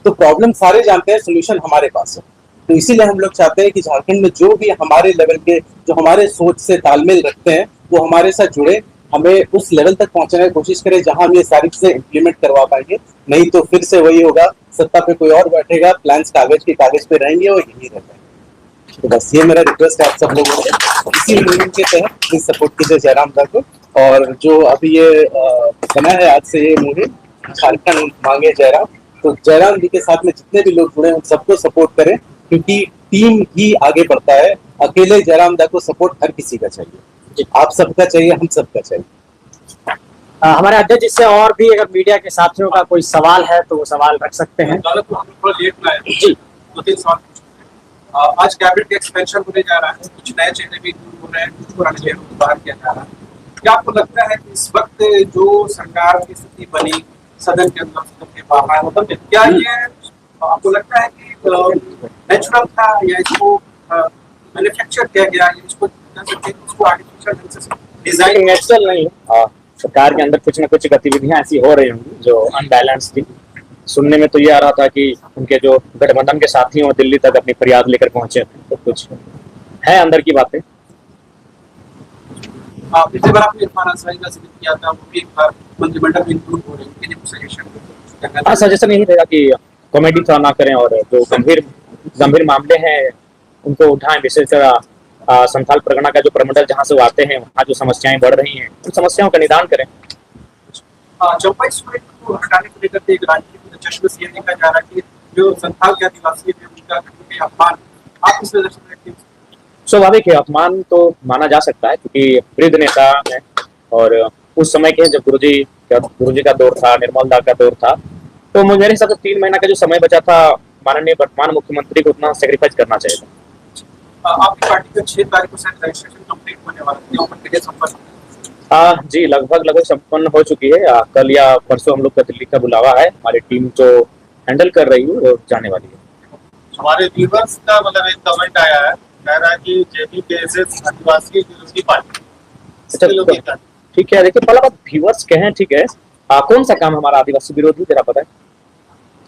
तो प्रॉब्लम सारे जानते हैं, सोल्यूशन हमारे पास है। तो इसीलिए हम लोग चाहते हैं कि झारखंड में जो भी हमारे लेवल के, जो हमारे सोच से तालमेल रखते हैं, वो हमारे साथ जुड़े, हमें उस लेवल तक पहुंचाने की कोशिश करें जहां हम ये सारी चीजें इम्प्लीमेंट करवा पाएंगे। नहीं तो फिर से वही होगा, सत्ता पे कोई और बैठेगा, प्लान्स कागज के कागज पे रहेंगे और यही रह जाएंगे। तो बस ये मेरा रिक्वेस्ट है आप सब लोगों से, इसी मुहिम के तहत प्लीज सपोर्ट कीजिए जयराम दा को। और जो अभी ये बना है आज से ये मुहिम, झारखंड मांगे जयराम, तो जयराम जी के साथ में जितने भी लोग जुड़े हैं उन सबको सपोर्ट करें, क्योंकि टीम ही आगे बढ़ता है। अकेले जयराम दा को सपोर्ट हर किसी का चाहिए, आप सबका चाहिए, हम सबका चाहिए। हमारे अध्यक्ष जी से और भी अगर मीडिया के साथियों का कोई सवाल है तो वो सवाल रख सकते हैं। थोड़ा लेट में आए जी, 2-3 सवाल पूछे। आज कैबिनेट का एक्सपेंशन होने जा रहा है, कुछ नए चेहरे भी हो रहे हैं, कुछ पुराने चेहरों को बाहर किया जा रहा है। क्या आपको लगता है कि इस वक्त जो सरकार की स्थिति बनी सदन के अंदर, सदन के बाहर, मतलब क्या ये आपको लगता है कि नेचुरल था या इसको मैन्युफैक्चर किया गया, या इसको आर्टिफिशियल ढंग से डिजाइन नेचुरल नहीं है। सरकार के अंदर कुछ न कुछ गतिविधियां ऐसी हो रही होंगी जो अनबैलेंस थी। सुनने में तो ये आ रहा था कि उनके जो गठबंधन के साथी हैं वो दिल्ली तक अपनी फरियाद लेकर पहुंचे, तो कुछ है अंदर की बातें। पिछली बार आपने इरफान अंसारी का जिक्र किया था, वो भी एक बार मंत्रिमंडल में इंक्लूड हो रहे हैं, सजेशन सजेशन यही रहेगा कि कॉमेडी थोड़ा ना करें और जो गंभीर मामले हैं उनको उठाएं, विशेषकर संथाल परगना का जो प्रमंडल जहाँ से वो आते हैं, वहाँ जो समस्याएं बढ़ रही हैं उन समस्याओं का निदान करें। चंपाई सूरत को हटाने को लेकर एक राजनीतिक दिलचस्प ये देखा जा रहा है कि जो संथाल के आदिवासी है उनका अपमान, आप इस वजह से देखते हैं? स्वाभाविक है, अपमान तो माना जा सकता है क्योंकि वृद्ध नेता है और उस समय के जब गुरुजी का दौर था, निर्मल दा का दौर था, तो मेरे हिसाब से 3 महीना का जो समय बचा था माननीय वर्तमान मुख्यमंत्री को उतना सेक्रीफाइस करना चाहिए था। आपकी पार्टी का 6 तारीख को रजिस्ट्रेशन कंप्लीट होने वाला है, जी लगभग संपन्न हो चुकी है। कल या परसों हम लोग का दिल्ली का बुलावा है, हमारी टीम जो हैंडल कर रही है वो जाने वाली है। हमारे व्यूअर्स का मतलब एक कमेंट आया है, कह रहा है कि JPKSS आदिवासी विरोधी पार्टी। ठीक है, देखिए पहला बात व्यूअर्स कहें, ठीक है, कौन सा काम हमारा आदिवासी विरोधी तेरा पता है?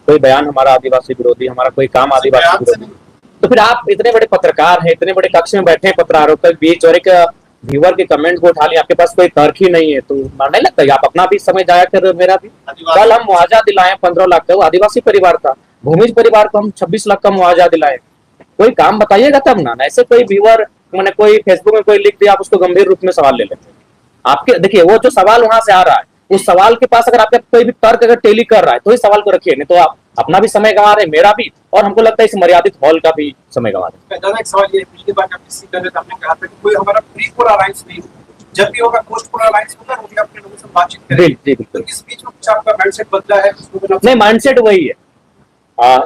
कोई बयान हमारा आदिवासी विरोधी, हमारा कोई काम आदिवासी विरोधी? तो फिर आप इतने बड़े पत्रकार हैं, इतने बड़े कक्ष में बैठे हैं पत्रकारों के बीच और एक व्यूअर के कमेंट को उठा लिया, आपके पास कोई तर्क ही नहीं है, तो नहीं लगता है आप अपना भी समय जाया कर, मेरा भी। कल हम मुआवजा दिलाए 15 लाख का, वो आदिवासी परिवार था, भूमिज परिवार को हम 26 लाख का मुआवजा दिलाए, कोई काम बताइएगा तब ना। ऐसे कोई व्यूअर मैंने कोई फेसबुक में कोई लिख दिया, आप उसको गंभीर रूप में सवाल ले लेते हैं। आपके देखिए वो जो सवाल वहां से आ रहा है उस सवाल के पास अगर आपका कोई भी तर्क अगर टेली कर रहा है तो इस सवाल को रखिए, नहीं तो आप अपना भी समय गंवा रहे हैं, मेरा भी, और हमको लगता है इस मर्यादित हॉल का भी समय गंवा रहे हैं। दादा एक सवाल ये, पिछली बार जब किसी कर रहे थे आपने कहा था कि कोई हमारा प्री पोल अलायंस नहीं होगा, जब भी होगा पोस्ट पोल अलायंस होगा, वो भी अपने लोगों से बातचीत करेंगे। जी बिल्कुल। तो इस बीच में कुछ आपका माइंडसेट बदला है? नहीं, माइंडसेट वही है।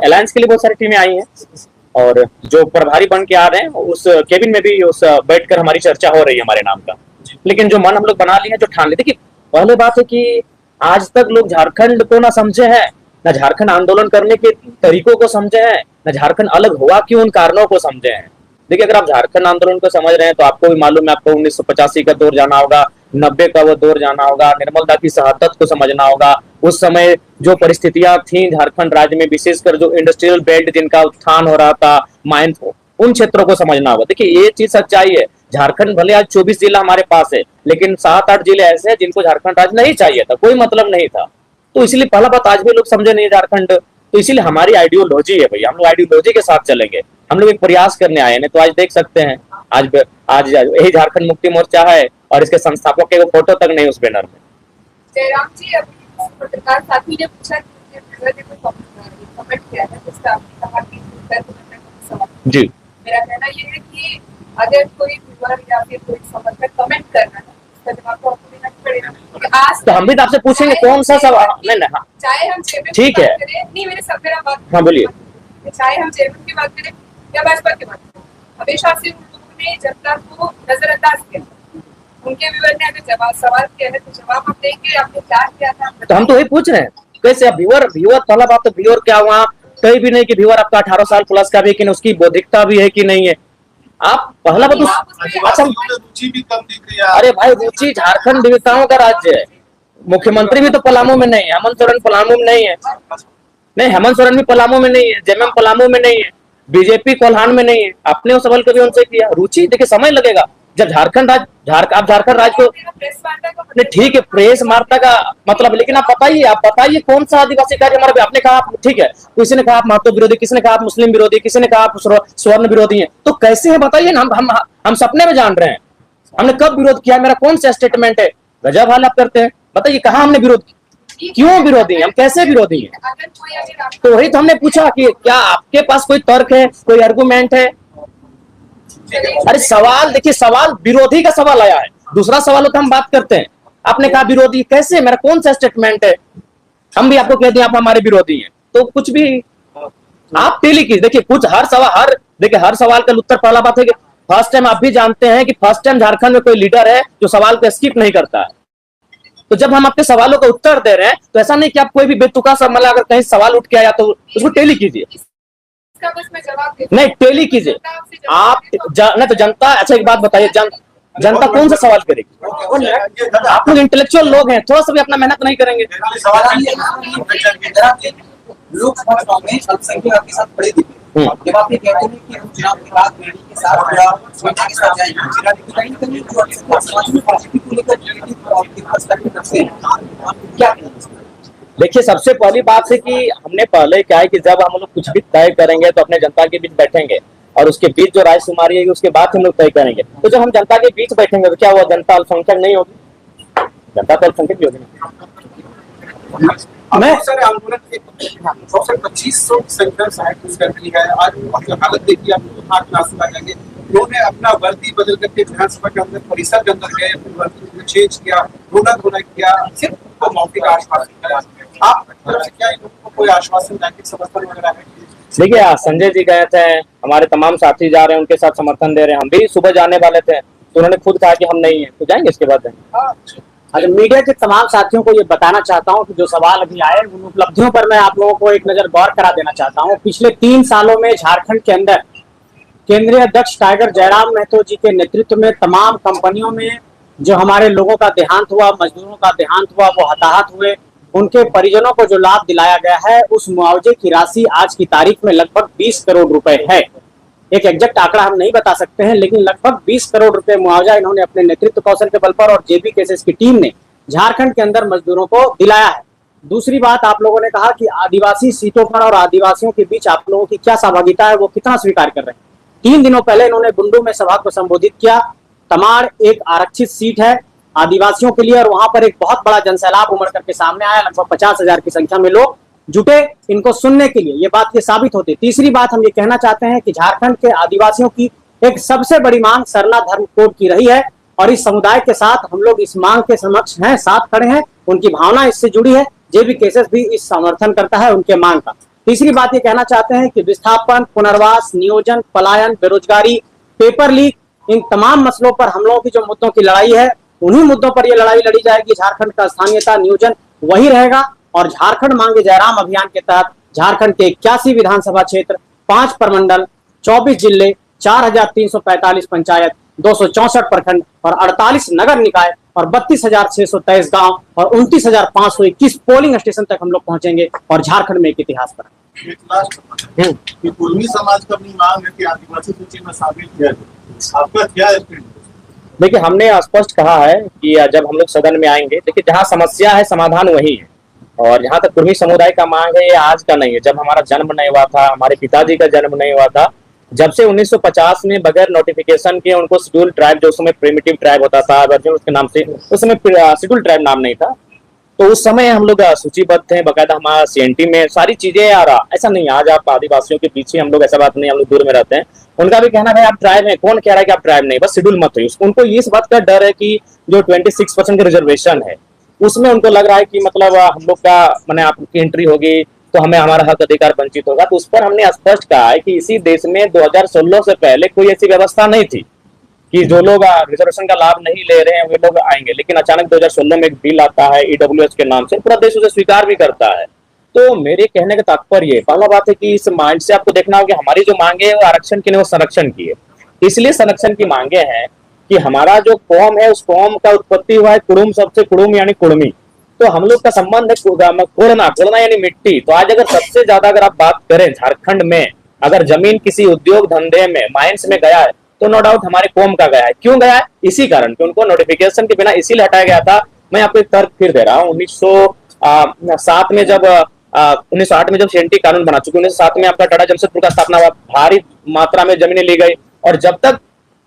अलायंस के लिए बहुत सारी टीमें आई हैं और जो प्रभारी बन के आ रहे हैं उस केबिन में भी उस बैठकर हमारी चर्चा हो रही है हमारे नाम का। लेकिन जो मन हम लोग बना लिए हैं, जो ठान लिए, देखिए पहले बात है कि आज तक लोग झारखंड को ना समझे हैं, ना झारखंड आंदोलन करने के तरीकों को समझे हैं, ना झारखंड अलग हुआ क्यों उन कारणों को समझे हैं। देखिए अगर आप झारखंड आंदोलन को समझ रहे हैं तो आपको भी मालूम है, आपको 1985 का दौर जाना होगा, 90 का वो दौर जाना होगा, निर्मल दा की शहादत को समझना होगा, उस समय जो परिस्थितियां थी झारखंड राज्य में, विशेषकर जो इंडस्ट्रियल बेल्ट जिनका उत्थान हो रहा था, माइन, उन क्षेत्रों को समझना होगा। देखिए ये चीज सच्चाई है, झारखंड भले आज 24 जिला हमारे पास है, लेकिन 7-8 जिले ऐसे हैं जिनको झारखंड राज्य नहीं चाहिए था, कोई मतलब नहीं था। तो इसलिए पहला बात आज भी लोग समझे नहीं झारखंड, तो इसीलिए हमारी आइडियोलॉजी है भैया, हम लोग आइडियोलॉजी के साथ चलेंगे, हम लोग एक प्रयास करने आए हैं। तो आज देख सकते हैं आज यही झारखंड मुक्ति मोर्चा है और इसके संस्थापक के फोटो तक नहीं उस बैनर में। जयराम जी, अभी पत्रकार साथी ने पूछा कि कमेंट किया है, जिसका आपने कहा कि जी मेरा कहना ये है कि अगर कोई व्यूअर या फिर कोई समर्थक कमेंट कर रहा है उसका जवाब तो आपको देना ही पड़ेगा। आज तो हम भी आपसे पूछेंगे कौन सा सवाल। नहीं, चाहे हम चेयरमैन ठीक की है, बात करें, नहीं मेरा बात, हाँ बोलिए, चाहे हम चेयरमैन की बात करें या भाजपा की बात करें, हमेशा से उन लोगों ने जनता को नजरअंदाज किया। उनके व्यूअर ने अगर सवाल किया है तो जवाब आप देंगे, आपने क्या किया था। तो हम तो वही पूछ रहे हैं, कैसे व्यूअर पहला बात तो व्यूअर क्या हुआ, कहीं भी नहीं कि व्यूअर आपका 18 साल प्लस का भी, लेकिन उसकी बौद्धिकता भी है कि नहीं है। आप पहला बात अच्छा, रुचि भी कम दिख रही है। अरे भाई रुचि, झारखंड विविधताओं का राज्य है, मुख्यमंत्री भी तो पलामू में नहीं है, हेमंत सोरेन पलामू में नहीं है, नहीं हेमंत सोरेन भी पलामू में नहीं है, जेएमएम पलामू में नहीं है, बीजेपी कोल्हान में नहीं है। आपने वो सवाल कभी उनसे किया? रुचि देखिए समय लगेगा, जब झारखंड राज्य आप झारखंड राज्य को ठीक है, प्रेस वार्ता का मतलब, लेकिन आप बताइए कौन सा आदिवासी कार्य हमारा, आपने कहा ठीक है, किसी ने कहा आप महतो विरोधी, किसी ने कहा आप मुस्लिम विरोधी, किसी ने कहा आप स्वर्ण विरोधी हैं, तो कैसे है बताइए ना। हम सपने में जान रहे हैं, हमने कब विरोध किया, मेरा कौन सा स्टेटमेंट है? गजब हाल आप करते हैं, बताइए कहाँ हमने विरोध किया, क्यों विरोधी हैं, हम कैसे विरोधी हैं? तो वही तो हमने पूछा कि क्या आपके पास कोई तर्क है, कोई आर्गुमेंट है? अरे सवाल देखिए, सवाल विरोधी का सवाल आया है, दूसरा सवाल होता हम बात करते हैं। आपने कहा विरोधी, कैसे, मेरा कौन सा स्टेटमेंट है? हम भी आपको कहते हैं आप हमारे विरोधी हैं, तो कुछ भी आप टेली की देखिए, कुछ हर सवाल का उत्तर, पहला बात है कि फर्स्ट टाइम आप भी जानते हैं कि फर्स्ट टाइम झारखंड में कोई लीडर है जो सवाल को स्किप नहीं करता है। तो जब हम आपके सवालों का उत्तर दे रहे हैं तो ऐसा नहीं कि आप कोई भी बेतुका सा, मतलब अगर कहीं सवाल उठ के आया तो उसको टेली कीजिए, नहीं टेली कीजिए आप नहीं तो जनता। अच्छा एक बात बताइए, जनता कौन सा सवाल करेगी? आप लोग इंटेलेक्चुअल लोग हैं, थोड़ा सा भी अपना मेहनत नहीं करेंगे। लोकसभा चुनाव में अल्पसंख्यक आपके साथ खड़े दिखे, जब आप ये कहते हैं कि हम चुनाव के बाद पीढ़ी के साथ या जनता के साथ जाएंगे, जिला डिक्लाइन करने जो अल्पसंख्यक समाज में पार्टी को लेकर क्या? देखिए सबसे पहली बात है कि हमने पहले क्या है कि जब हम लोग कुछ भी तय करेंगे तो अपने जनता के बीच बैठेंगे और उसके बीच जो रायशुमारी है उसके बाद हम लोग तय करेंगे। तो जब हम जनता के बीच बैठेंगे तो क्या हुआ, जनता अल्पसंख्यक नहीं होगी? जनता तो अल्पसंख्यक भी होगी। मैं सर आंदोलन के 2500 की संख्या साहित्य करती है। आज हालत देखिए, आप आंख में आंसू आ जाएंगे। उन्होंने अपना वर्दी बदल करके विधानसभा के अंदर, परिसर के अंदर गए, वर्दी को चेंज किया, रोना धोना किया, सिर्फ उनको मौके का आश्वासन दिया। आप तरफ से क्या इन लोगों को कोई आश्वासन, नैतिक समर्थन वगैरह है? देखिए संजय जी गए थे, हमारे तमाम साथी जा रहे हैं, उनके साथ समर्थन दे रहे हैं। हम भी सुबह जाने वाले थे तो उन्होंने खुद कहा कि हम नहीं है, तो जाएंगे इसके बाद। अच्छा, मीडिया के तमाम साथियों को ये बताना चाहता हूं कि जो सवाल अभी आए उन उपलब्धियों पर मैं आप लोगों को एक नजर गौर करा देना चाहता हूं। पिछले 3 सालों में झारखंड के अंदर केंद्रीय अध्यक्ष टाइगर जयराम महतो जी के नेतृत्व में तमाम कंपनियों में जो हमारे लोगों का देहांत हुआ, मजदूरों का देहांत हुआ, वो हताहत हुए, उनके परिजनों को जो लाभ दिलाया गया है उस मुआवजे की राशि आज की तारीख में लगभग 20 करोड़ रुपए है। एक एग्जैक्ट आंकड़ा हम नहीं बता सकते हैं, लेकिन लगभग 20 करोड़ रुपए मुआवजा इन्होंने अपने नेतृत्व कौशल के बल पर और जेबी केसेस की टीम ने झारखंड के अंदर मजदूरों को दिलाया है। दूसरी बात, आप लोगों ने कहा कि आदिवासी सीटों पर और आदिवासियों के बीच आप लोगों की क्या सहभागिता है, वो कितना स्वीकार कर रहे हैं। 3 दिनों पहले इन्होंने बुंडू में सभा को संबोधित किया। तमाड़ एक आरक्षित सीट है, आदिवासियों के लिए, और वहां पर एक बहुत बड़ा जनसैलाब उमड़ करके सामने आया। लगभग 50,000 की संख्या में लोग जुटे इनको सुनने के लिए। ये बात ये साबित होती है। तीसरी बात हम ये कहना चाहते हैं कि झारखंड के आदिवासियों की एक सबसे बड़ी मांग सरना धर्म कोड की रही है, और इस समुदाय के साथ हम लोग इस मांग के समक्ष हैं, साथ खड़े हैं। उनकी भावना इससे जुड़ी है। जेबी केसेस भी इस समर्थन करता है उनके मांग का। तीसरी बात ये कहना चाहते हैं कि विस्थापन, पुनर्वास, नियोजन, पलायन, बेरोजगारी, पेपर लीक, इन तमाम मसलों पर हम लोगों की जो मुद्दों की लड़ाई है, उन्हीं मुद्दों पर यह लड़ाई लड़ी जाएगी। झारखंड का स्थानीयता नियोजन वही रहेगा, और झारखंड मांगे जयराम अभियान के तहत झारखंड के 81 विधानसभा क्षेत्र, 5 प्रमंडल, 24 जिले, 4,345 पंचायत, 264 प्रखंड और 48 नगर निकाय और 32,623 गांव और 29,521 पोलिंग स्टेशन तक हम लोग पहुंचेंगे, और झारखंड में एक इतिहास बना। एक लास्ट कि कुर्मी समाज का अपनी मांग है कि आदिवासी सूची में शामिल किया जाए, आपका क्या स्टैंड? देखिए, हमने स्पष्ट कहा है कि जब हम लोग सदन में आएंगे, देखिए जहाँ समस्या है समाधान वही है। और जहाँ तक कुर्मी समुदाय का मांग है, ये आज का नहीं है। जब हमारा जन्म नहीं हुआ था, हमारे पिताजी का जन्म नहीं हुआ था, जब से 1950 में बगैर नोटिफिकेशन के उनको शेड्यूल ट्राइब, जो उस समय प्रिमिटिव ट्राइब होता था वर्जन उसके नाम से, उस समय शेड्यूल ट्राइब नाम नहीं था, तो उस समय हम लोग सूचीबद्ध थे बकायदा। हमारा सीएनटी में सारी चीजें आ रहा। ऐसा नहीं आज आप आदिवासियों के पीछे हम लोग, ऐसा बात नहीं, हम लोग दूर में रहते हैं। उनका भी कहना है आप ट्राइब हैं, कौन कह रहा है कि आप ट्राइब नहीं, बस शेड्यूल मत हो। उनको इस बात का डर है कि जो 26% का रिजर्वेशन है उसमें उनको लग रहा है कि मतलब हम लोग का मैंने आपकी एंट्री होगी तो हमें हमारा हक अधिकार वंचित होगा। तो उस पर हमने स्पष्ट कहा है कि इसी देश में 2016 से पहले कोई ऐसी व्यवस्था नहीं थी कि जो लोग रिजर्वेशन का लाभ नहीं ले रहे हैं वे लोग आएंगे, लेकिन अचानक 2016 में एक बिल आता है ईडब्ल्यूएस के नाम से, पूरा देश उसे स्वीकार भी करता है। तो मेरे कहने का तात्पर्य पहला बात है कि इस माइंड से आपको देखना होगा, हमारी जो मांगे है वो आरक्षण की नहीं, वो संरक्षण की है। इसलिए संरक्षण की मांगे हैं कि हमारा जो कौम है उस कौम का उत्पत्ति हुआ है कुड़ुम शब्द से, कुड़ुम यानी कुड़मी। तो हम लोग का संबंध है कोड़ना, कोड़ना यानी मिट्टी। तो आज अगर सबसे ज्यादा अगर आप बात करें झारखंड में, अगर जमीन किसी उद्योग धंधे में, माइंस में गया है तो नो डाउट हमारे कौम का गया है। क्यों गया है? इसी कारण कि उनको नोटिफिकेशन के बिना इसीलिए हटाया गया था। मैं आपको एक तर्क फिर दे रहा हूँ। 1907 में जब 1908 में जब सीएनटी कानून बना, चुके 1907 में आपका टाटा जमशेदपुर का स्थापना हुआ, भारी मात्रा में जमीनें ली गई, और जब तक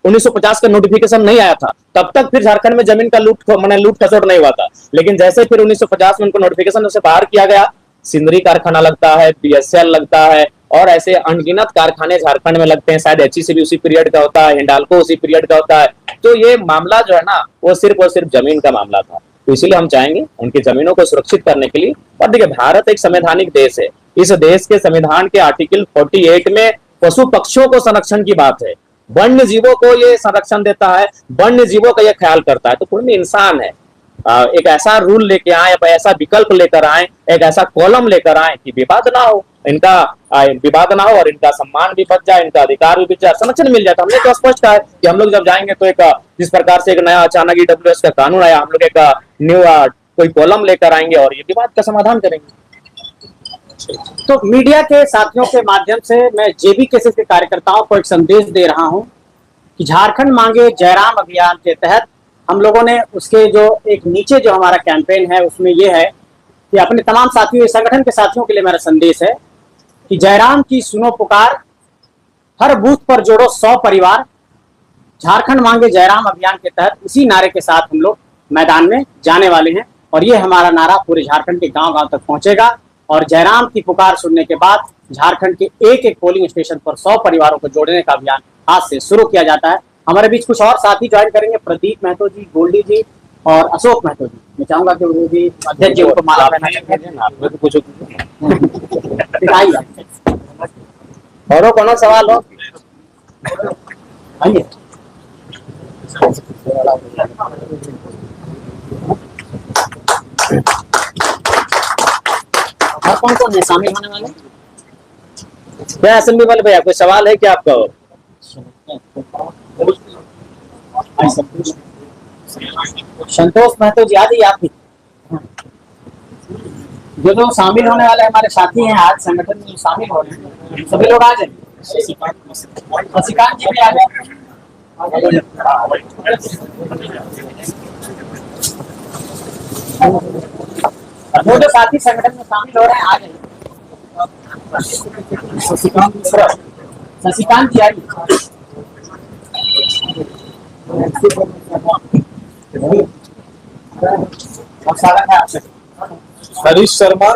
1950 का नोटिफिकेशन नहीं आया था तब तक फिर झारखंड में जमीन का लूट खसोट नहीं हुआ था। लेकिन जैसे फिर 1950 में उनको नोटिफिकेशन से बाहर किया गया, सिंदरी कारखाना लगता है, बीएसएल लगता है, और ऐसे अनगिनत कारखाने झारखंड में लगते हैं। शायद एचईसी भी उसी पीरियड का होता है, हिंडाल्को उसी पीरियड का होता है। तो ये मामला जो है ना, वो सिर्फ और सिर्फ जमीन का मामला था। तो इसीलिए हम चाहेंगे उनकी जमीनों को सुरक्षित करने के लिए। और देखिए, भारत एक संवैधानिक देश है। इस देश के संविधान के आर्टिकल 48 में पशु पक्षियों को संरक्षण की बात है, वन्य जीवों को ये संरक्षण देता है, वन्य जीवों का ये ख्याल करता है। तो कुर्मी इंसान है। एक ऐसा रूल लेके आए, ऐसा विकल्प लेकर आए, एक ऐसा कॉलम लेकर आए कि विवाद ना हो, इनका विवाद ना हो और इनका सम्मान भी बच जाए, इनका अधिकार भी बच जाए, संरक्षण मिल जाए। तो हमने तो स्पष्ट कहा है कि हम लोग जब जाएंगे तो एक जिस प्रकार से एक नया अचानक ईडब्ल्यूएस का कानून आया, हम लोग एक न्यू कोई कॉलम लेकर आएंगे और ये विवाद का समाधान करेंगे। तो मीडिया के साथियों के माध्यम से मैं जेबी केसेस के कार्यकर्ताओं को एक संदेश दे रहा हूं कि झारखंड मांगे जयराम अभियान के तहत हम लोगों ने उसके जो एक नीचे जो हमारा कैंपेन है उसमें यह है कि अपने तमाम साथियों, संगठन के साथियों के लिए मेरा संदेश है कि जयराम की सुनो पुकार, हर बूथ पर जोड़ो 100 परिवार। झारखंड मांगे जयराम अभियान के तहत इसी नारे के साथ हम लोग मैदान में जाने वाले हैं, और ये हमारा नारा पूरे झारखंड के गांव-गांव तक पहुंचेगा। और जयराम की पुकार सुनने के बाद झारखंड के एक एक पोलिंग स्टेशन पर 100 परिवारों को जोड़ने का अभियान आज से शुरू किया जाता है। हमारे बीच कुछ और साथी ज्वाइन करेंगे, प्रदीप महतो जी, गोल्डी जी और अशोक महतो जी। मैं चाहूंगा कि वो भी अध्यक्ष जी उनको माला और कोनो सवाल हो? आइए। और कौन शामिल होने वाले? क्या असेंबली वाले भैया, कोई सवाल है क्या आपका? संतोष महतो जी, आ जाइए आप भी। जो शामिल होने वाले हमारे साथी हैं आज संगठन में शामिल हो रहे हैं, सभी लोग आ जाइए। शशिकांत जी भी आ जाए। वो जो साथी संगठन में शामिल हो रहे हैं आ जाइए। शशिकांत जी आइए। बहुत स्वागत है आपसे। हरीश शर्मा,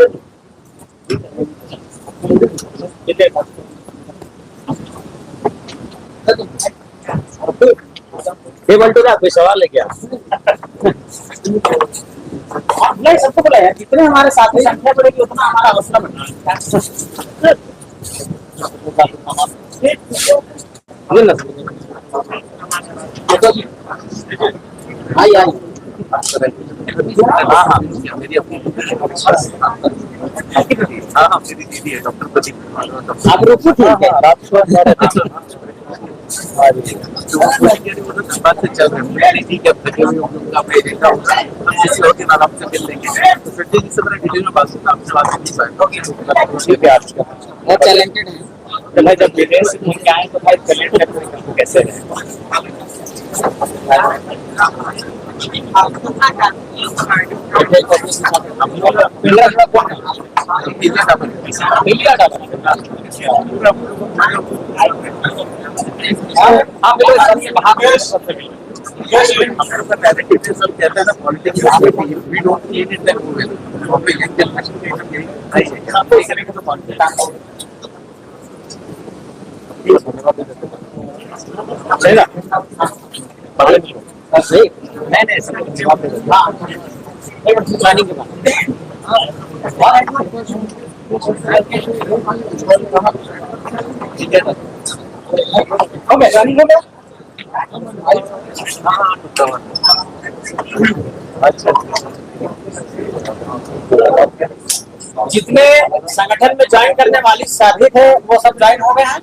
टेबल टू कोई सवाल है क्या? नहीं, सबको बुलाया, जितने हमारे साथी संख्या बढ़ेगी उतना हमारा हौसला बढ़ेगा। आइए आइए। हाँ मेरी दीदी है डॉक्टर प्रदीप। आप रुको, ठीक है। बात से चल रही है ठीक है, आराम से मिल लेंगे तो फिर डिटेल में बात ठीक है। आपका बहुत टैलेंटेड है। तो भाई जब विदेश से घूम के आए तो भाई टैलेंट कैसे है? जितने संगठन में ज्वाइन करने वाली साथी थे वो सब ज्वाइन हो गए हैं।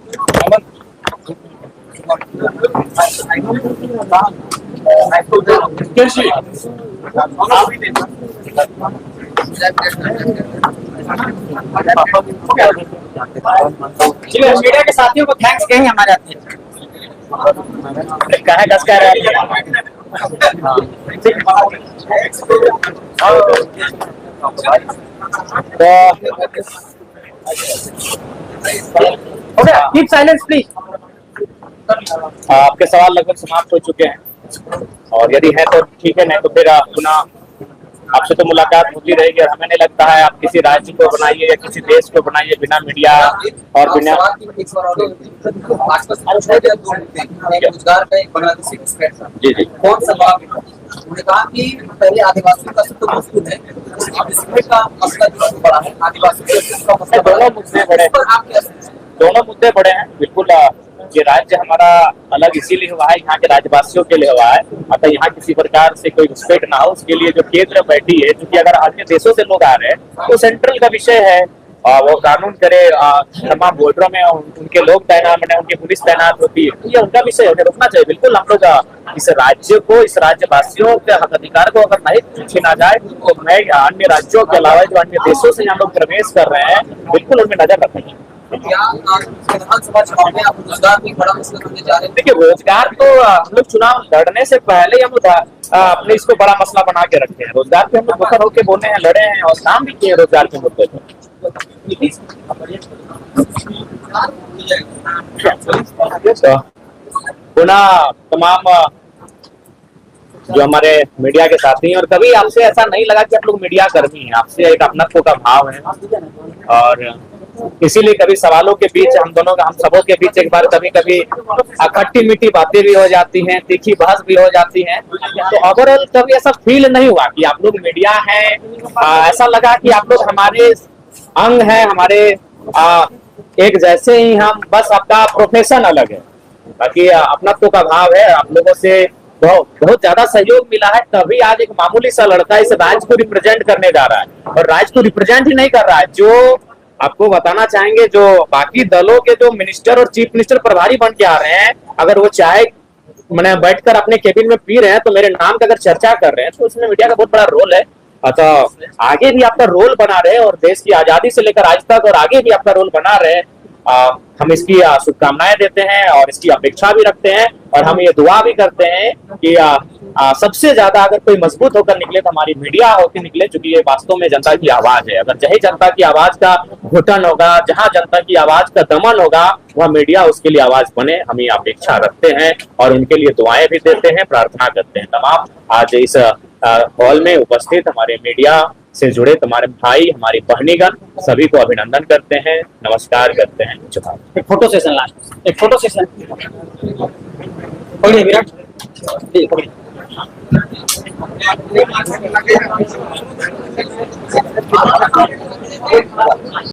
चलिए मीडिया के साथियों को थैंक्स कहेंगे हमारे आते कहा कस कह रहे कीप साइलेंस प्लीज। आपके सवाल लगभग समाप्त हो चुके हैं और यदि है तो ठीक है, नहीं तो फिर पुनः आपसे तो मुलाकात होती रहेगी। और हमें नहीं लगता है आप किसी राज्य को बनाइए या किसी देश को बनाइए बिना मीडिया और बिना रोजगार का एक बांग्लादेशी एक्सपर्ट था। जी जी कौन सा लाभ है? उन्होंने कहा कि पहले आदिवासियों का सब तो मजबूत है, डिस्प्यूट का मसला जो बड़ा है, आदिवासियों का मसला दोनों मुद्दे बड़े, दोनों मुद्दे बड़े हैं। बिल्कुल ये राज्य हमारा अलग इसीलिए हुआ है, यहाँ के राज्यवासियों के लिए हुआ है। अतः यहाँ किसी प्रकार से कोई घुसपैठ ना हो उसके लिए जो केंद्र बैठी है, क्योंकि अगर अन्य देशों से लोग आ रहे हैं तो सेंट्रल का विषय है, वो कानून करे, तमाम बॉर्डरों में उनके लोग तैनात बने, उनकी पुलिस तैनात होती है, ये उनका विषय है, उन्हें रोकना चाहिए। बिल्कुल हम लोग इस राज्य को, इस राज्यवासियों के हक अधिकार को अगर नहीं छीना जाए तो मैं अन्य राज्यों के अलावा जो अन्य देशों से यहाँ लोग प्रवेश कर रहे हैं बिल्कुल उनमें नजर रखेंगे। विधानसभा चुनाव में आप रोजगार भी बड़ा मसला करने जा रहे हैं। देखिए रोजगार तो हम लोग चुनाव लड़ने से पहले हम अपने इसको बड़ा मसला बना के रखते हैं। रोजगार पे हम लोग मुखर होकर बोले हैं, लड़े हैं और काम भी किए रोजगार के मुद्दे पर। पुनः तमाम जो हमारे मीडिया के साथी हैं, और कभी आपसे ऐसा नहीं लगा कि आप लोग मीडिया कर्मी हैं, आपसे एक अपनत्व का भाव है और इसीलिए कभी सवालों के बीच हम दोनों का, हम सबों के बीच एक बार कभी कभी खट्टी मीठी बातें भी हो जाती हैं, तीखी बहस भी हो जाती हैं। तो ओवरऑल कभी ऐसा फील नहीं हुआ कि आप लोग मीडिया हैं, ऐसा लगा कि आप लोग हमारे अंग हैं, हमारे एक जैसे ही हम, बस आपका प्रोफेशन अलग है। बाकी अपनत्व का भाव है, आप लोगों से बहुत ज्यादा सहयोग मिला है, तभी आज एक मामूली सा लड़का इस राज्य को रिप्रेजेंट करने जा रहा है। और राज्य को रिप्रेजेंट ही नहीं कर रहा है, जो आपको बताना चाहेंगे, जो बाकी दलों के जो मिनिस्टर और चीफ मिनिस्टर प्रभारी बन के आ रहे हैं, अगर वो चाय मैंने बैठकर अपने केबिन में पी रहे हैं तो मेरे नाम का अगर चर्चा कर रहे हैं तो उसमें मीडिया का बहुत बड़ा रोल है। अतः आगे भी आपका रोल बना रहे और देश की आजादी से लेकर आज तक और आगे भी आपका रोल बना रहे। हम इसकी शुभकामनाएं देते हैं और इसकी अपेक्षा भी रखते हैं और हम ये दुआ भी करते हैं कि सबसे ज्यादा अगर कोई मजबूत होकर निकले तो हमारी मीडिया होकर निकले, क्योंकि ये वास्तव में जनता की आवाज है। अगर जहाँ जनता की आवाज का घुटन होगा, जहां जनता की आवाज का दमन होगा, वह मीडिया उसके लिए आवाज बने, हम ये अपेक्षा रखते हैं और उनके लिए दुआएं भी देते हैं, प्रार्थना करते हैं। तमाम आज इस हॉल में उपस्थित हमारे मीडिया से जुड़े तुम्हारे भाई, हमारी बहनीगण सभी को अभिनंदन करते हैं, नमस्कार करते हैं। जुहार। एक फोटो सेशन लास्ट, एक फोटो सेशन पकड़िए विराट, प्लीज पकड़िए।